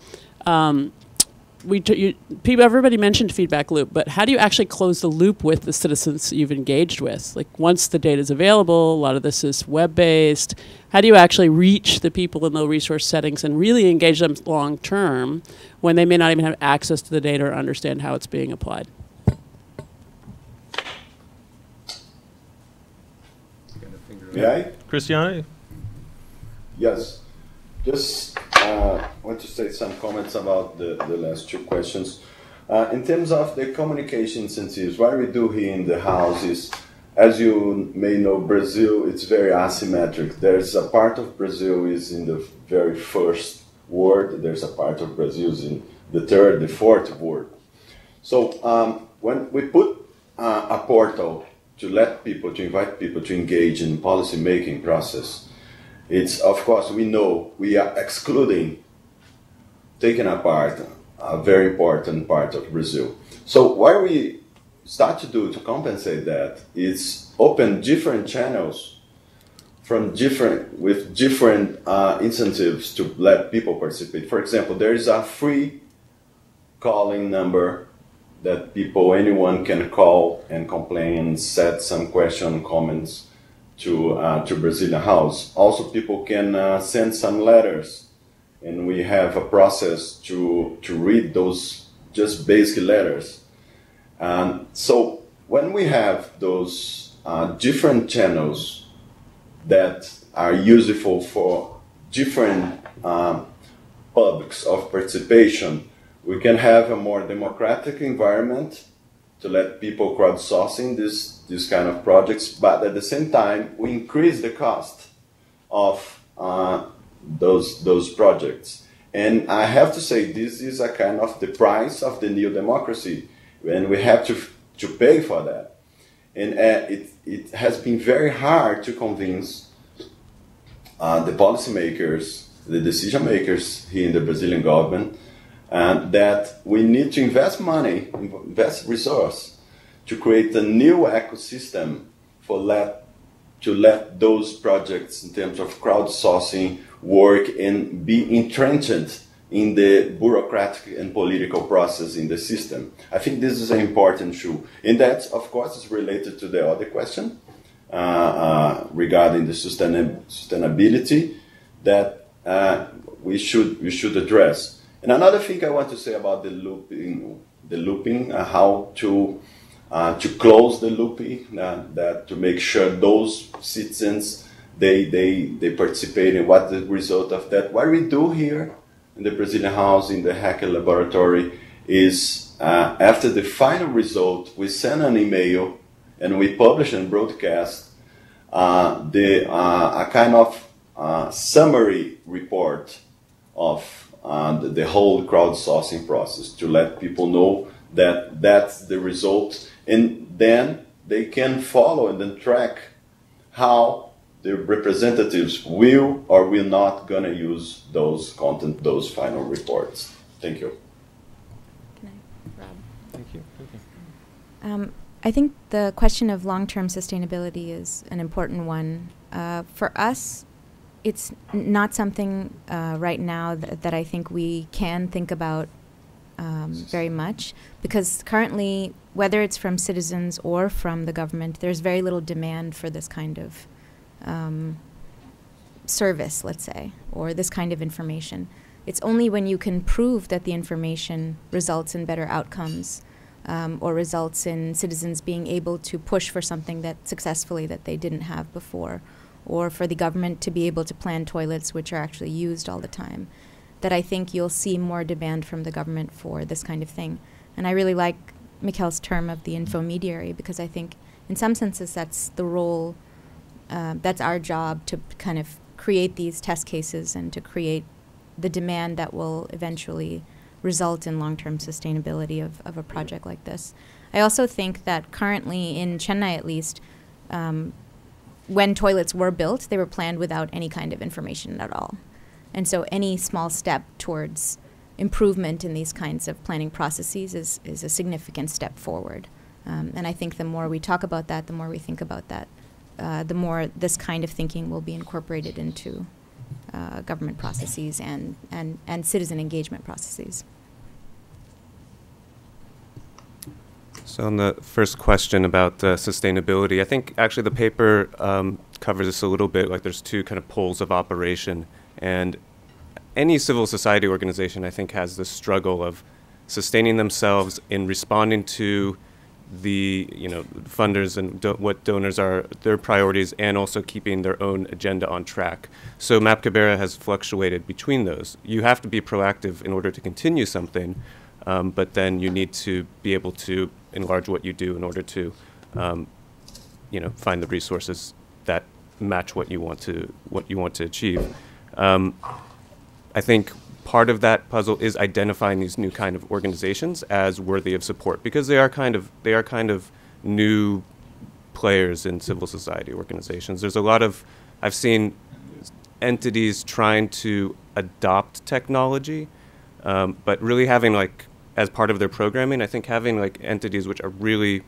everybody mentioned feedback loop, but how do you actually close the loop with the citizens you've engaged with? Like once the data is available, a lot of this is web-based. How do you actually reach the people in low resource settings and really engage them long term when they may not even have access to the data or understand how it's being applied? May I? Cristiano? Yes. Just want to say some comments about the last two questions. In terms of the communication incentives, what we do here in the house is, as you may know, Brazil, it's very asymmetric. There's a part of Brazil is in the very first world. There's a part of Brazil is in the third, the fourth world. So when we put a portal to let people, to invite people to engage in policy-making process, it's, of course, we know we are excluding, taking apart a very important part of Brazil. So what we start to do to compensate that is open different channels with different incentives to let people participate. For example, there is a free calling number that anyone can call and complain, set some question, comments to Brazilian House. Also, people can send some letters, and we have a process to read those just basic letters So when we have those different channels that are useful for different publics of participation, we can have a more democratic environment to let people crowdsourcing this kind of projects, but at the same time, we increase the cost of those projects. And I have to say, this is a kind of the price of the new democracy, and we have to pay for that. And it has been very hard to convince the policymakers, the decision makers here in the Brazilian government, that we need to invest money, invest resource to create a new ecosystem to let those projects in terms of crowdsourcing work and be entrenched in the bureaucratic and political process in the system. I think this is an important issue. And that, of course, is related to the other question regarding the sustainability that we should address. And another thing I want to say about the looping, how to close the looping, that to make sure those citizens they participate in what the result of that. What we do here in the Brazilian House, in the Hacker Laboratory, is after the final result, we send an email and we publish and broadcast a kind of summary report of the whole crowdsourcing process to let people know that that's the result, and then they can follow and then track how the representatives will or will not going to use those content, those final reports. Thank you. Can I, Rob? Thank you. I think the question of long-term sustainability is an important one. For us, it's not something right now that I think we can think about very much, because currently, whether it's from citizens or from the government, there's very little demand for this kind of service, let's say, or this kind of information. It's only when you can prove that the information results in better outcomes or results in citizens being able to push for something that successfully that they didn't have before, or for the government to be able to plan toilets which are actually used all the time, that I think you'll see more demand from the government for this kind of thing. And I really like Mikkel's term of the infomediary, because I think in some senses that's the role, that's our job, to kind of create these test cases and to create the demand that will eventually result in long-term sustainability of a project like this. I also think that currently in Chennai at least, when toilets were built, they were planned without any kind of information at all. And so any small step towards improvement in these kinds of planning processes is a significant step forward. And I think the more we talk about that, the more we think about that, the more this kind of thinking will be incorporated into government processes and citizen engagement processes. So on the first question about sustainability, I think actually the paper covers this a little bit. Like there's two kind of poles of operation, and any civil society organization I think has this struggle of sustaining themselves in responding to the funders and what donors are, their priorities, and also keeping their own agenda on track. So MAP Cabrera has fluctuated between those. You have to be proactive in order to continue something, but then you need to be able to enlarge what you do in order to find the resources that match what you want to achieve. I think part of that puzzle is identifying these new kind of organizations as worthy of support, because they are kind of new players in civil society organizations. There's a lot of, I've seen entities trying to adopt technology, but really having as part of their programming, I think having entities which are really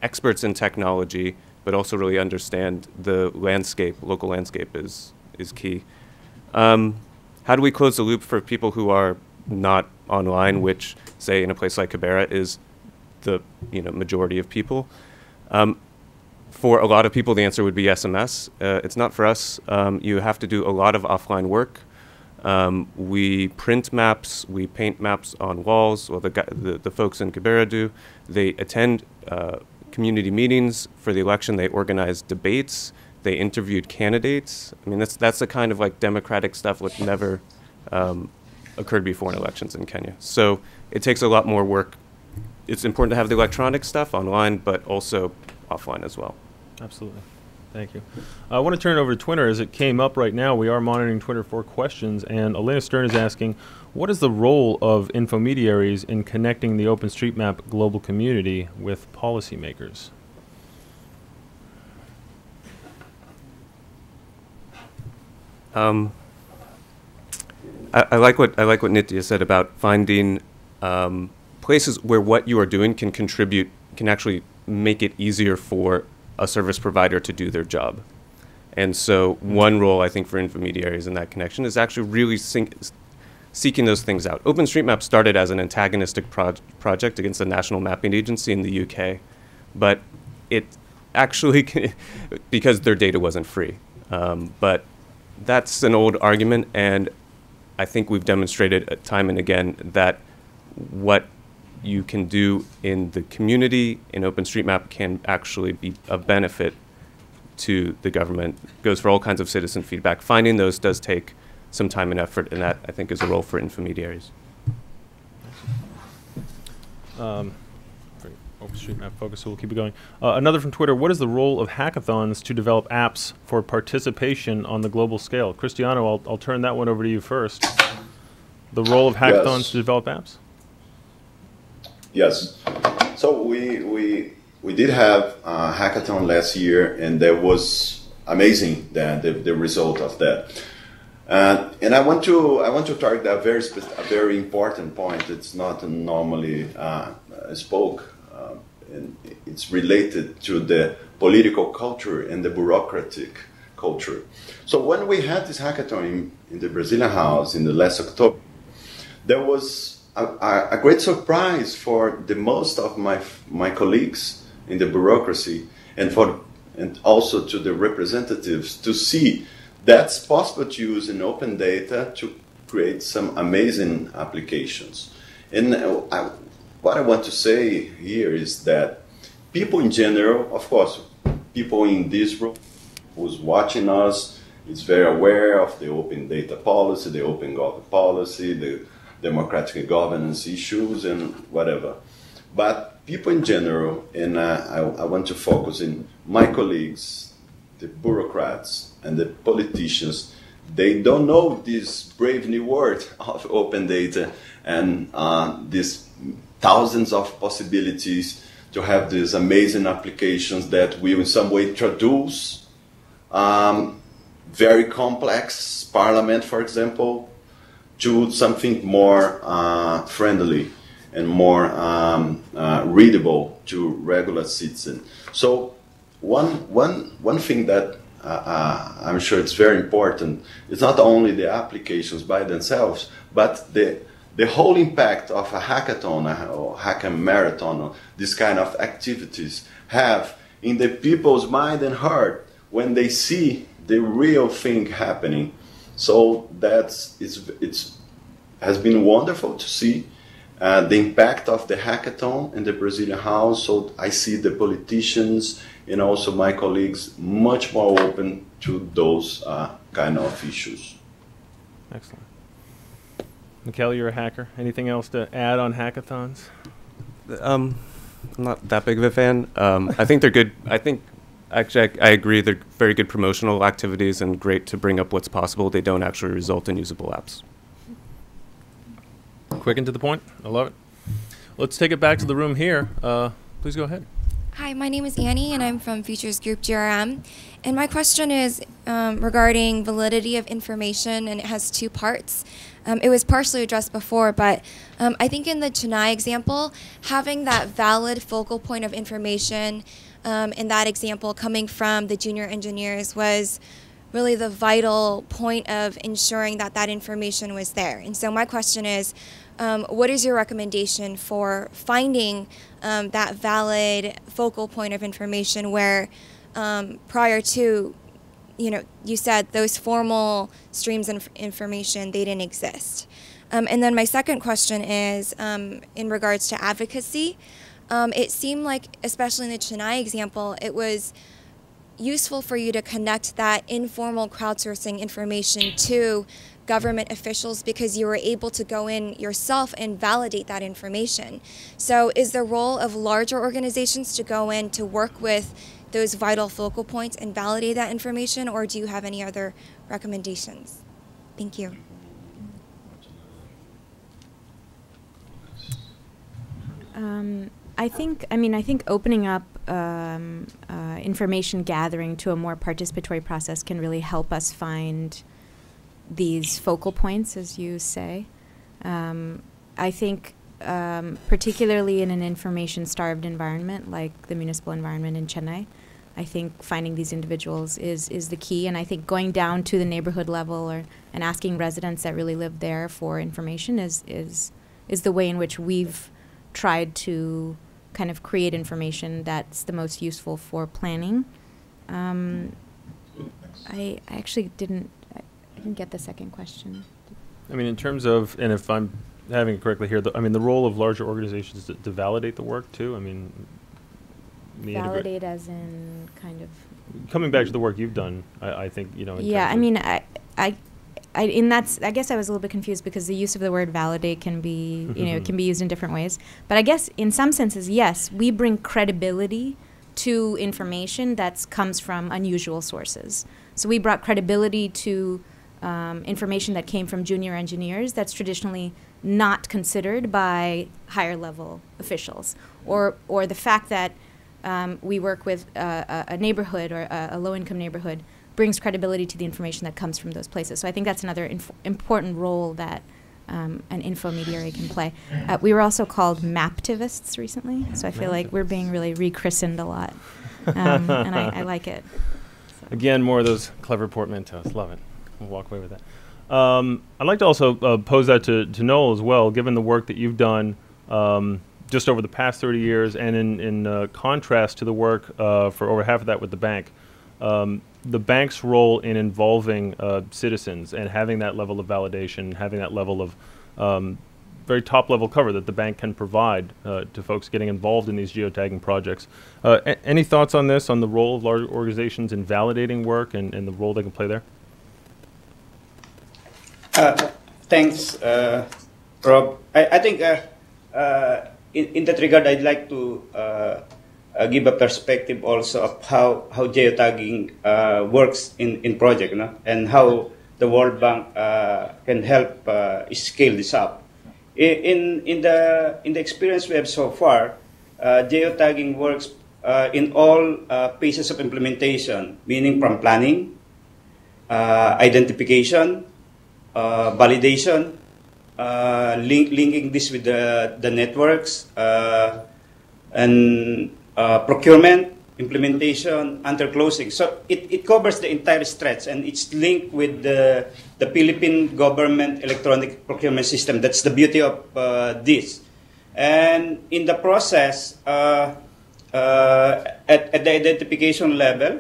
experts in technology, but also really understand the landscape, local landscape is key. How do we close the loop for people who are not online, which, say, in a place like Cabrera is the majority of people? For a lot of people, the answer would be SMS. It's not for us. You have to do a lot of offline work. We print maps, we paint maps on walls, or the folks in Kibera do. They attend community meetings for the election. They organize debates. They interviewed candidates. I mean, that's the kind of like democratic stuff which never occurred before in elections in Kenya. So it takes a lot more work. It's important to have the electronic stuff online, but also offline as well. Absolutely. Thank you. I want to turn it over to Twitter. As it came up right now, we are monitoring Twitter for questions, and Elena Stern is asking, what is the role of infomediaries in connecting the OpenStreetMap global community with policymakers? I like what Nitya said about finding places where what you are doing can contribute, can actually make it easier for a service provider to do their job. And so one role I think for intermediaries in that connection is actually really seeking those things out. OpenStreetMap started as an antagonistic project against the National Mapping Agency in the UK, but it actually, because their data wasn't free. But that's an old argument, and I think we've demonstrated time and again that what you can do in the community in OpenStreetMap can actually be of benefit to the government. It goes for all kinds of citizen feedback. Finding those does take some time and effort, and that, I think, is a role for intermediaries. OpenStreetMap focus, so we'll keep it going. Another from Twitter, what is the role of hackathons to develop apps for participation on the global scale? Cristiano, I'll turn that one over to you first. The role of hackathons to develop apps? Yes. So we did have a hackathon last year, and that was amazing, the result of that. And I want to target a very important point. It's not normally spoke, and it's related to the political culture and the bureaucratic culture. So when we had this hackathon in the Brazilian House in the last October, there was a great surprise for the most of my colleagues in the bureaucracy and also to the representatives to see that's possible to use in open data to create some amazing applications. And what I want to say here is that people in general, of course, people in this room who's watching us is very aware of the open data policy, the open government policy, the democratic governance issues and whatever. But people in general, and I want to focus in my colleagues, the bureaucrats and the politicians, they don't know this brave new word of open data and these thousands of possibilities to have these amazing applications that will in some way introduce very complex parliament, for example, to something more friendly and more readable to regular citizens. So one thing that I'm sure it's very important is not only the applications by themselves, but the whole impact of a hackathon or hacker marathon or this kind of activities have in the people's mind and heart when they see the real thing happening. So it has been wonderful to see the impact of the hackathon in the Brazilian House. So I see the politicians and also my colleagues much more open to those kind of issues. Excellent. Mikhail, you're a hacker. Anything else to add on hackathons? I'm not that big of a fan. I think they're good. Actually, I agree. They're very good promotional activities and great to bring up what's possible. They don't actually result in usable apps. Quick and to the point. I love it. Let's take it back to the room here. Please go ahead. Hi, my name is Annie, and I'm from Futures Group GRM. And my question is regarding validity of information, and it has two parts. It was partially addressed before, but I think in the Chennai example, having that valid focal point of information in that example coming from the junior engineers was really the vital point of ensuring that that information was there. And so my question is, what is your recommendation for finding that valid focal point of information where prior to you said those formal streams of information, they didn't exist. And then my second question is in regards to advocacy. It seemed like, especially in the Chennai example, it was useful for you to connect that informal crowdsourcing information to government officials because you were able to go in yourself and validate that information. So is the role of larger organizations to go in to work with those vital focal points and validate that information, or do you have any other recommendations? Thank you. I think opening up information gathering to a more participatory process can really help us find these focal points, as you say. I think particularly in an information-starved environment like the municipal environment in Chennai, I think finding these individuals is the key, and I think going down to the neighborhood level and asking residents that really live there for information is the way in which we've tried to kind of create information that's the most useful for planning. I actually didn't get the second question. I mean, in terms of, and if I'm having it correctly here, the role of larger organizations to validate the work too. I mean, validate as in kind of coming back to the work you've done. I think yeah. I mean, I guess I was a little bit confused because the use of the word validate can be, it can be used in different ways. But I guess in some senses, yes, we bring credibility to information that comes from unusual sources. So we brought credibility to information that came from junior engineers that's traditionally not considered by higher level officials, or the fact that we work with a neighborhood or a low-income neighborhood brings credibility to the information that comes from those places. So I think that's another important role that an infomediary can play. We were also called maptivists recently, so I feel like we're being really rechristened a lot, and I like it. So. Again, more of those clever portmanteaus. Love it. We'll walk away with that. I'd like to also pose that to Noel as well, given the work that you've done just over the past 30 years, and in contrast to the work for over half of that with the bank. The bank's role in involving citizens and having that level of validation, having that level of very top-level cover that the bank can provide to folks getting involved in these geotagging projects. Any thoughts on this, on the role of large organizations in validating work and the role they can play there? Thanks, Rob. I think in that regard, I'd like to give a perspective also of how geotagging works in project, and how the World Bank can help scale this up. In the experience we have so far, geotagging works in all phases of implementation, meaning from planning, identification, validation, linking this with the networks, and procurement, implementation, under closing. So it covers the entire stretch, and it's linked with the Philippine government electronic procurement system. That's the beauty of this. And in the process, at the identification level,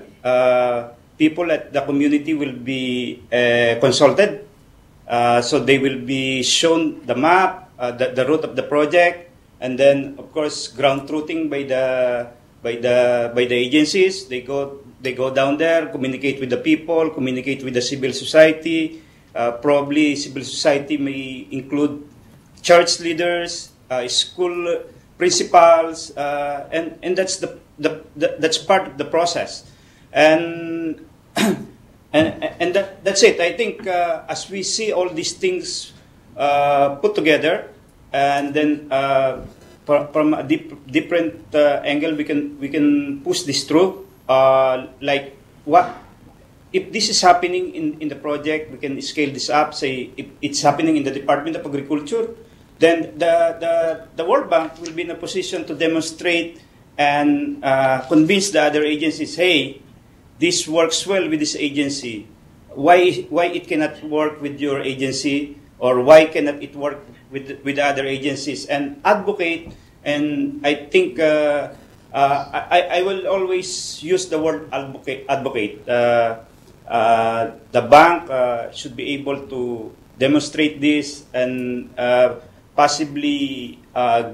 people at the community will be consulted. So they will be shown the map, the route of the project, and then, of course, ground truthing by the agencies. They go down there, communicate with the people, communicate with the civil society. Probably civil society may include church leaders, school principals, and that's that's part of the process. And that's it. I think as we see all these things put together, and then from a different angle, we can push this through. Like what if this is happening in the project, we can scale this up. Say if it's happening in the Department of Agriculture, then the World Bank will be in a position to demonstrate and convince the other agencies, hey, this works well with this agency. Why it cannot work with your agency, or why cannot it work with other agencies, and advocate. And I think I will always use the word advocate. The bank should be able to demonstrate this and possibly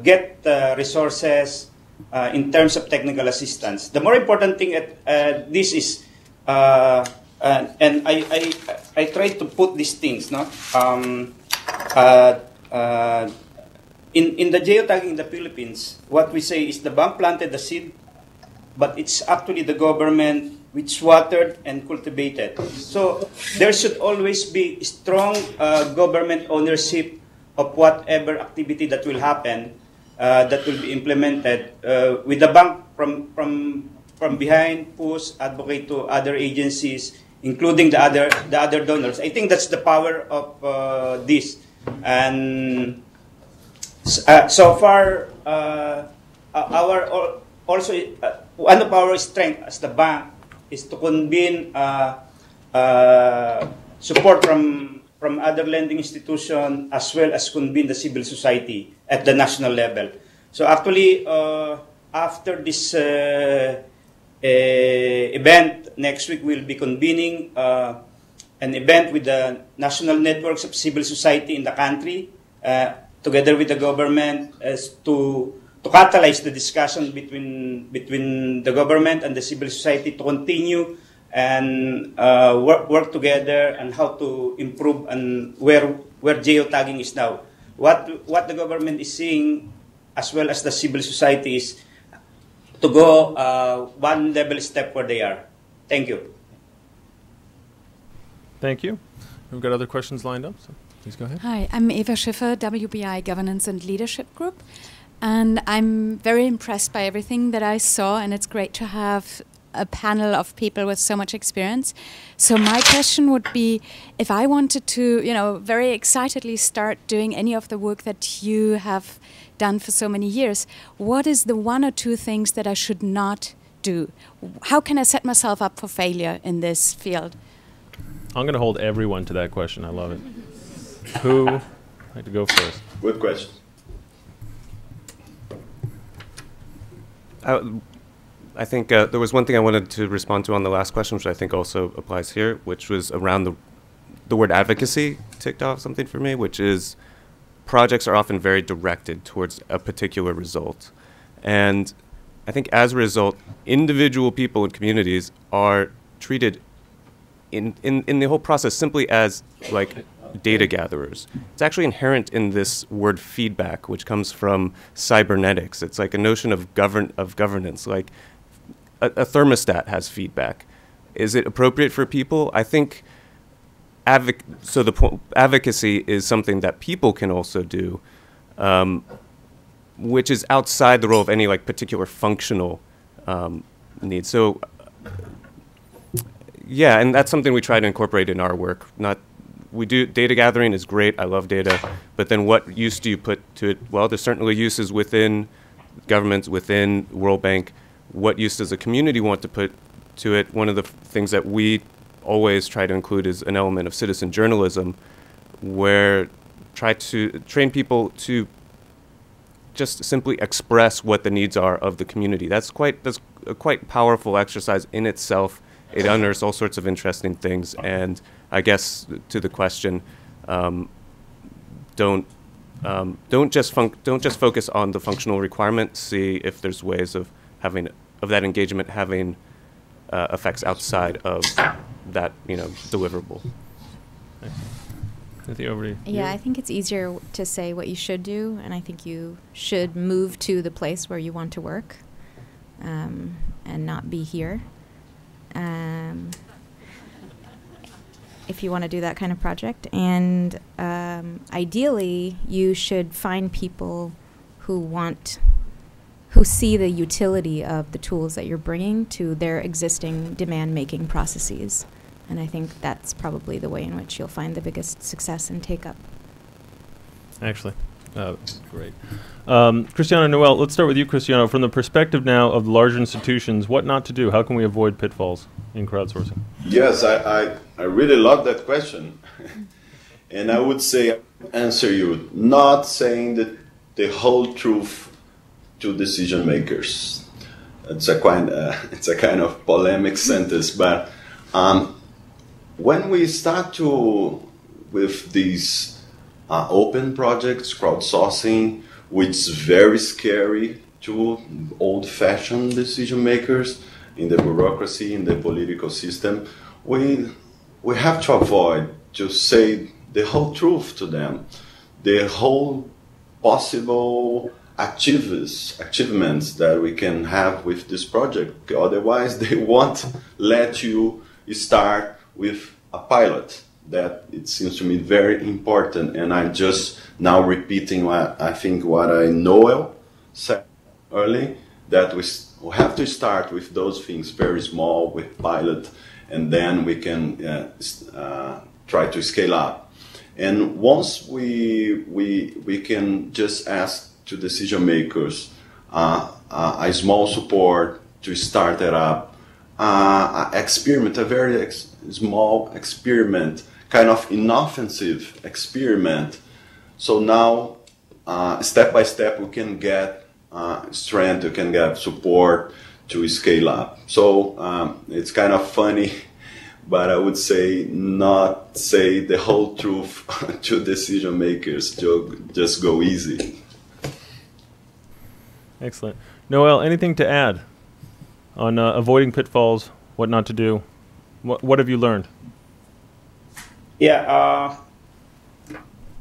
get resources in terms of technical assistance. The more important thing at this is, and I try to put these things, no? In the geotagging in the Philippines, what we say is the bank planted the seed, but it's actually the government which watered and cultivated. So there should always be strong government ownership of whatever activity that will happen, that will be implemented, with the bank from behind, push, advocate to other agencies, including the other donors. I think that's the power of this. And so far, our also one of our strength as the bank is to convene support from other lending institutions as well as convene the civil society at the national level. So actually, after this event next week, we'll be convening an event with the national networks of civil society in the country, together with the government, as to catalyze the discussion between the government and the civil society to continue and work together and how to improve and where geotagging is now. What the government is seeing, as well as the civil society, is to go one level step where they are. Thank you. Thank you. We've got other questions lined up, so please go ahead. Hi, I'm Eva Schiffer, WBI Governance and Leadership Group. And I'm very impressed by everything that I saw, and it's great to have a panel of people with so much experience. So my question would be, if I wanted to, very excitedly start doing any of the work that you have done for so many years, what is the one or two things that I should not do? How can I set myself up for failure in this field? I'm going to hold everyone to that question. I love it. Who would like to go first? Good question. I think there was one thing I wanted to respond to on the last question, which I think also applies here, which was around the word advocacy ticked off something for me, which is projects are often very directed towards a particular result. And I think as a result, individual people and communities are treated in the whole process simply as like data gatherers. It's actually inherent in this word feedback, which comes from cybernetics. It's like a notion of governance, like a thermostat has feedback. Is it appropriate for people? I think advocacy is something that people can also do, which is outside the role of any like particular functional need. So yeah, and that's something we try to incorporate in our work. We do data gathering is great. I love data, but then what use do you put to it? Well, there's certainly uses within governments, within World Bank. What use does the community want to put to it? One of the things that we always try to include is an element of citizen journalism, where try to train people to just simply express what the needs are of the community. That's a quite powerful exercise in itself. It unearths all sorts of interesting things, and I guess to the question, don't just focus on the functional requirement. See if there's ways of that engagement having effects outside of that deliverable. Cynthia, over to you. Yeah, I think it's easier to say what you should do, and I think you should move to the place where you want to work, and not be here. If you want to do that kind of project. And ideally, you should find people who see the utility of the tools that you're bringing to their existing demand-making processes. And I think that's probably the way in which you'll find the biggest success and take-up. Actually, great. Cristiano Noel, let's start with you, Cristiano. From the perspective now of large institutions, what not to do? How can we avoid pitfalls in crowdsourcing? Yes, I really love that question. And I would say, answer you, not saying the whole truth to decision makers. It's a kind of polemic sentence, but when we start with these open projects, crowdsourcing, which is very scary to old-fashioned decision makers in the bureaucracy, in the political system, we have to avoid to say the whole truth to them, the whole possible achievements that we can have with this project. Otherwise, they won't let you start with a pilot. That it seems to me very important, and I'm just now repeating what I Noel said early, that we have to start with those things very small, with pilot, and then we can try to scale up. And once we can just ask to decision makers a small support to start it up, experiment, a very small experiment, kind of inoffensive experiment. So now, step by step, we can get strength, we can get support to scale up. So it's kind of funny, but I would say not say the whole truth to decision makers, to just go easy. Excellent. Noel, anything to add on avoiding pitfalls, what not to do? What have you learned? Yeah,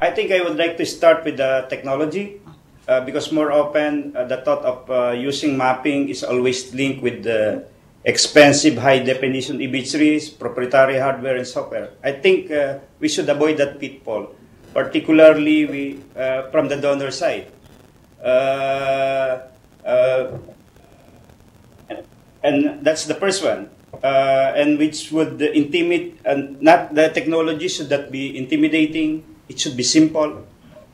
I think I would like to start with the technology because more often the thought of using mapping is always linked with the expensive high-definition imageries, proprietary hardware and software. I think we should avoid that pitfall, particularly from the donor side. And that's the first one, and which would intimidate, and not the technology should not be intimidating. It should be simple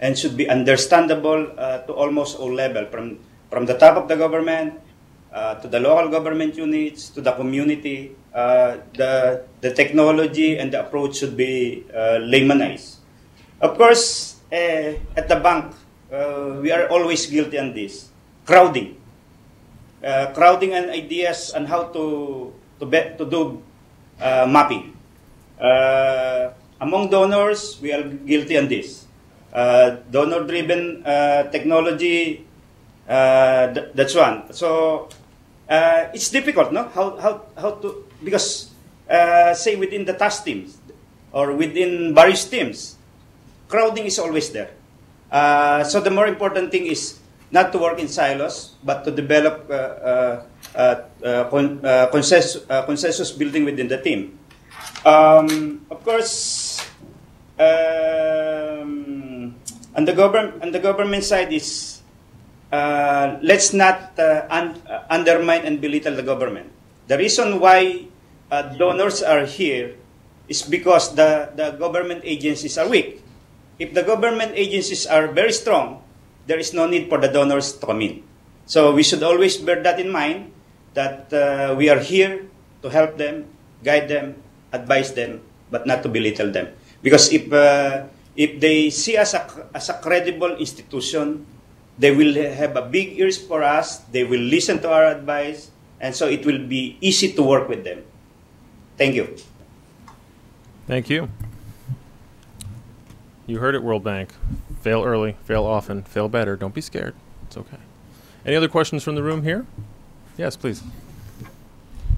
and should be understandable to almost all levels, from the top of the government to the local government units to the community. The technology and the approach should be laymanized. Of course, at the bank, we are always guilty on this. Crowding and ideas on how to do mapping. Among donors, we are guilty on this. Donor-driven technology, that's one. So it's difficult, no? How to, because say within the task teams or within various teams, crowding is always there. So the more important thing is not to work in silos, but to develop consensus building within the team. Of course, on the government side is let's not undermine and belittle the government. The reason why donors are here is because the government agencies are weak. If the government agencies are very strong, there is no need for the donors to come in. So we should always bear that in mind, that we are here to help them, guide them, advise them, but not to belittle them. Because if they see us as a credible institution, they will have a big ears for us, they will listen to our advice, and so it will be easy to work with them. Thank you. Thank you. You heard it, World Bank. Fail early, fail often, fail better. Don't be scared. It's okay. Any other questions from the room here? Yes, please.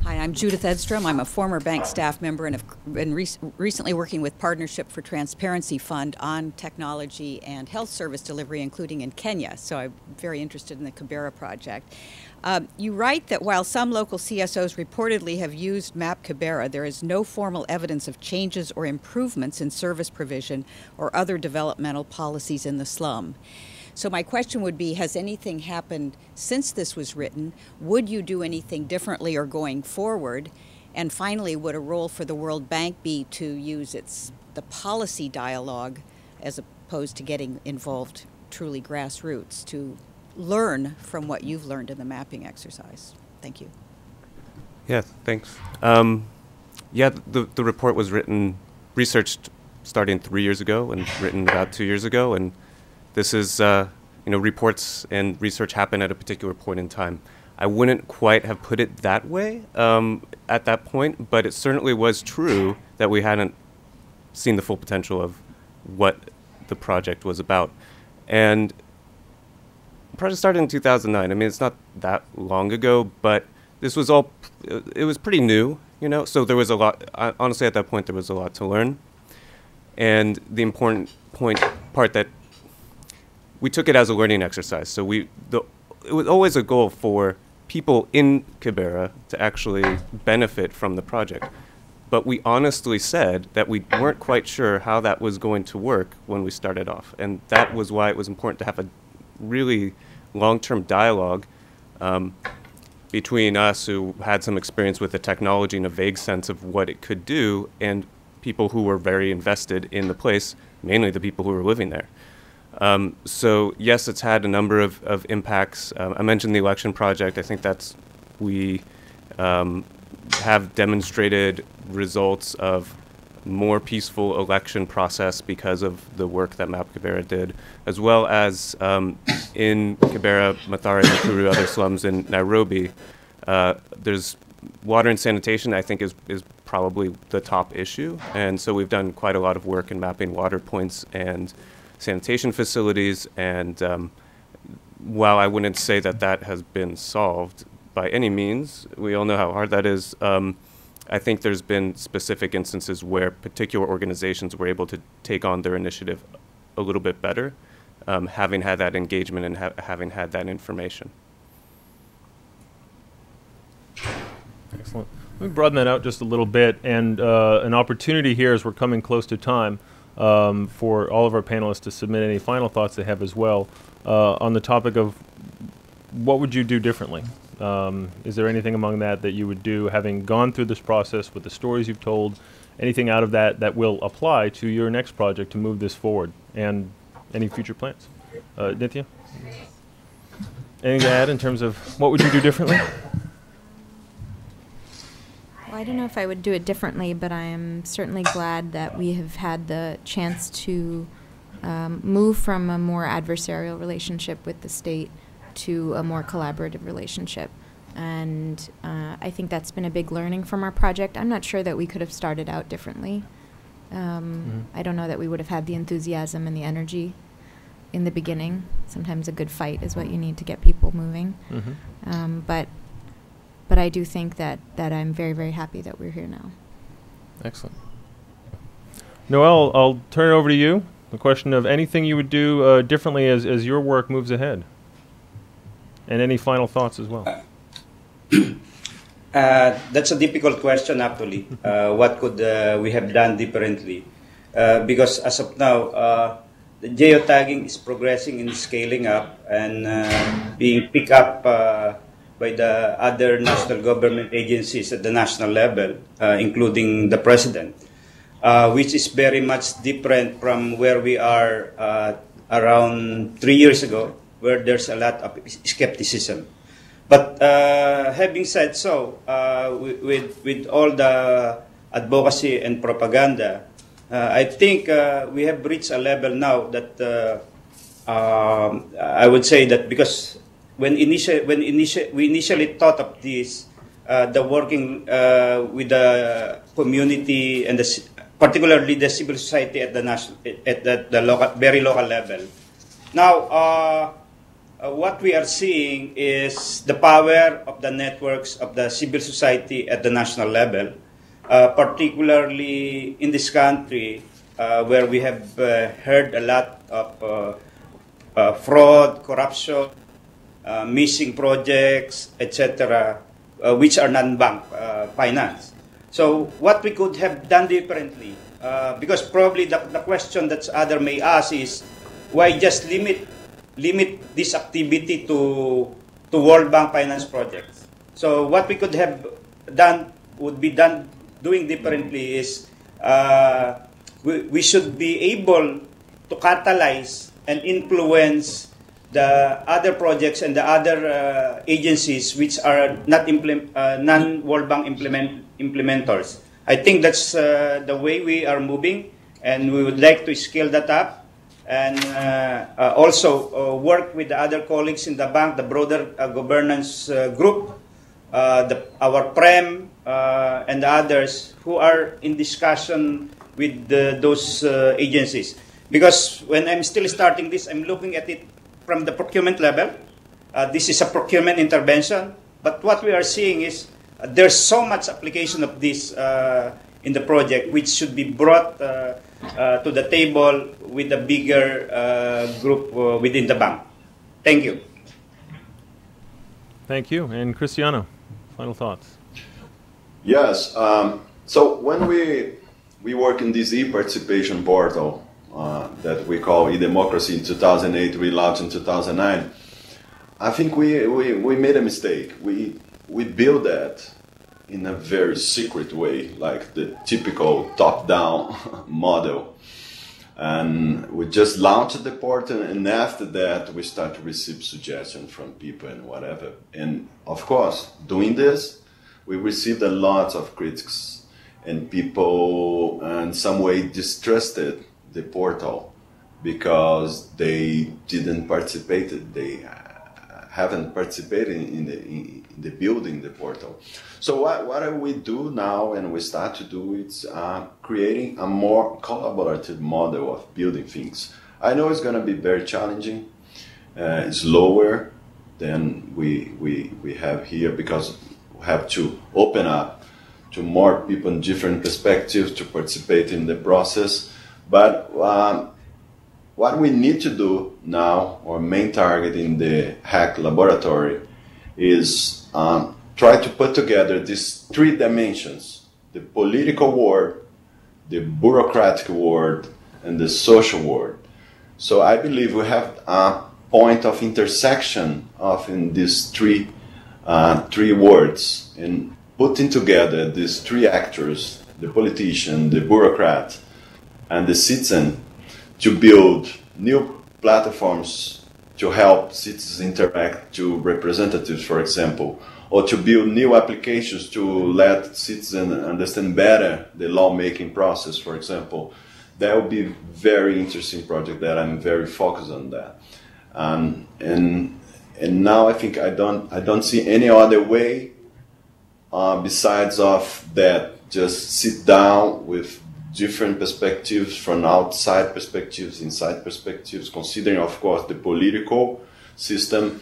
Hi, I'm Judith Edstrom. I'm a former bank staff member and have been recently working with Partnership for Transparency Fund on technology and health service delivery, including in Kenya. So I'm very interested in the Kibera project. You write that while some local CSOs reportedly have used Map Kibera, there is no formal evidence of changes or improvements in service provision or other developmental policies in the slum. So my question would be, has anything happened since this was written? Would you do anything differently or going forward? And finally, would a role for the World Bank be to use the policy dialogue as opposed to getting involved truly grassroots to learn from what you've learned in the mapping exercise? Thank you. Yeah, thanks. Yeah, the report was researched starting 3 years ago and written about 2 years ago, and this is, reports and research happen at a particular point in time. I wouldn't quite have put it that way. at that point, but it certainly was true that we hadn't seen the full potential of what the project was about. And the project started in 2009. I mean, it's not that long ago, but this was all, it was pretty new, you know, so there was a lot, honestly at that point there was a lot to learn. And the important part that we took it as a learning exercise. So it was always a goal for people in Kibera to actually benefit from the project. But we honestly said that we weren't quite sure how that was going to work when we started off. And that was why it was important to have a really long-term dialogue between us who had some experience with the technology and a vague sense of what it could do, and people who were very invested in the place, mainly the people who were living there. So yes, it's had a number of impacts. I mentioned the election project. I think we have demonstrated results of more peaceful election process because of the work that MAP Kibera did, as well as in Kibera, Mathare, Nakuru, other slums in Nairobi. There's water and sanitation, I think, is probably the top issue. And so we've done quite a lot of work in mapping water points and sanitation facilities. And while I wouldn't say that that has been solved by any means, we all know how hard that is. I think there's been specific instances where particular organizations were able to take on their initiative a little bit better, having had that engagement and having had that information. Excellent. Let me broaden that out just a little bit, and an opportunity here as we're coming close to time for all of our panelists to submit any final thoughts they have as well on the topic of what would you do differently? Is there anything among that you would do, having gone through this process with the stories you've told, anything out of that will apply to your next project to move this forward, and any future plans? Nithya? Anything to add in terms of what would you do differently? Well, I don't know if I would do it differently, but I am certainly glad that we have had the chance to move from a more adversarial relationship with the state to a more collaborative relationship. And I think that's been a big learning from our project. I'm not sure that we could have started out differently. I don't know that we would have had the enthusiasm and the energy in the beginning. Sometimes a good fight is what you need to get people moving. But I do think that I'm very, very happy that we're here now. Excellent. Noelle, I'll turn it over to you. The question of anything you would do differently as your work moves ahead. And any final thoughts as well? That's a difficult question, actually. What could we have done differently? Because as of now, the geotagging is progressing in scaling up and being picked up by the other national government agencies at the national level, including the president, which is very much different from where we are around 3 years ago, where there's a lot of skepticism. But having said so, with all the advocacy and propaganda, I think we have reached a level now that I would say that because when we initially thought of this, the working with the community and particularly the civil society at the national, at the local, very local level. Now, what we are seeing is the power of the networks of the civil society at the national level, particularly in this country, where we have heard a lot of fraud, corruption, missing projects, etc., which are non-bank finance. So what we could have done differently, because probably the question that others may ask is, why just limit this activity to World Bank finance projects? So what we could have done, doing differently is we should be able to catalyze and influence the other projects and the other agencies which are not non-World Bank implementers. I think that's the way we are moving, and we would like to scale that up and also work with the other colleagues in the bank, the broader governance group, our PREM, and others who are in discussion with those agencies. Because when I'm still starting this, I'm looking at it from the procurement level. This is a procurement intervention, but what we are seeing is there's so much application of this in the project, which should be brought to the table with a bigger group within the bank. Thank you. Thank you. And Cristiano, final thoughts. Yes. So when we work in this e-participation portal that we call e-democracy in 2008, we launched in 2009, I think we made a mistake. We built that in a very secret way, like the typical top-down model. And we just launched the portal, and after that we start to receive suggestions from people and whatever. And of course, doing this, we received a lot of critics, and people in some way distrusted the portal because they didn't participate. They haven't participated in the building the portal. So what we do now, and we start to do, it's creating a more collaborative model of building things. I know it's going to be very challenging. It's lower than we have here because we have to open up to more people in different perspectives to participate in the process. But what we need to do now, our main target in the HACK laboratory, is try to put together these three dimensions: the political world, the bureaucratic world, and the social world. So I believe we have a point of intersection in these three worlds, and putting together these three actors, the politician, the bureaucrat, and the citizen, to build new platforms to help citizens interact to representatives, for example, or to build new applications to let citizens understand better the lawmaking process, for example. That would be a very interesting project that I'm very focused on that. And now I think I don't see any other way besides of that. Just sit down with different perspectives, from outside perspectives, inside perspectives, considering, of course, the political system,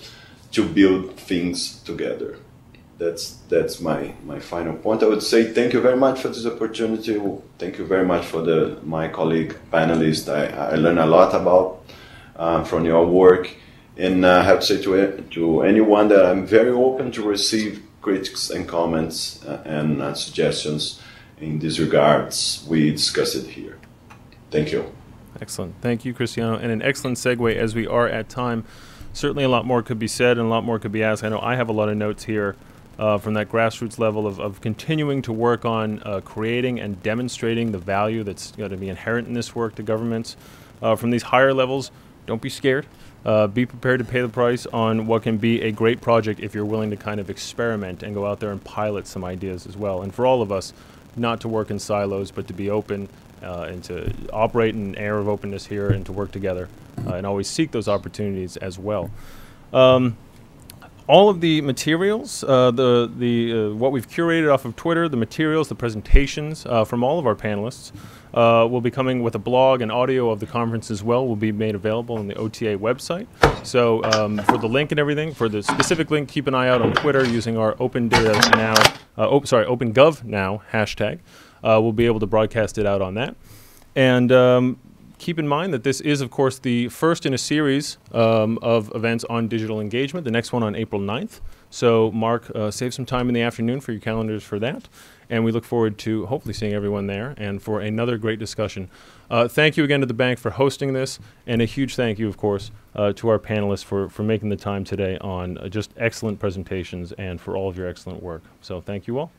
to build things together. That's my final point. I would say thank you very much for this opportunity. Thank you very much for my colleague panelists. I learned a lot about from your work, and I have to say to anyone that I'm very open to receive critics and comments and suggestions in these regards. We discuss it here. Thank you. Excellent. Thank you, Cristiano. And an excellent segue as we are at time. Certainly a lot more could be said and a lot more could be asked. I know I have a lot of notes here from that grassroots level of continuing to work on creating and demonstrating the value that's going to be inherent in this work to governments. From these higher levels, don't be scared. Be prepared to pay the price on what can be a great project if you're willing to kind of experiment and go out there and pilot some ideas as well. And for all of us, not to work in silos, but to be open and to operate in an air of openness here and to work together and always seek those opportunities as well. All of the materials, what we've curated off of Twitter, the materials, the presentations from all of our panelists will be coming with a blog and audio of the conference as well, will be made available on the OTA website. So for the link and everything, for the specific link, keep an eye out on Twitter using our OpenGov Now hashtag. We'll be able to broadcast it out on that. And keep in mind that this is, of course, the first in a series of events on digital engagement, the next one on April 9th. So Mark, save some time in the afternoon for your calendars for that. And we look forward to hopefully seeing everyone there and for another great discussion. Thank you again to the bank for hosting this, and a huge thank you, of course, to our panelists for making the time today on just excellent presentations and for all of your excellent work. So thank you all.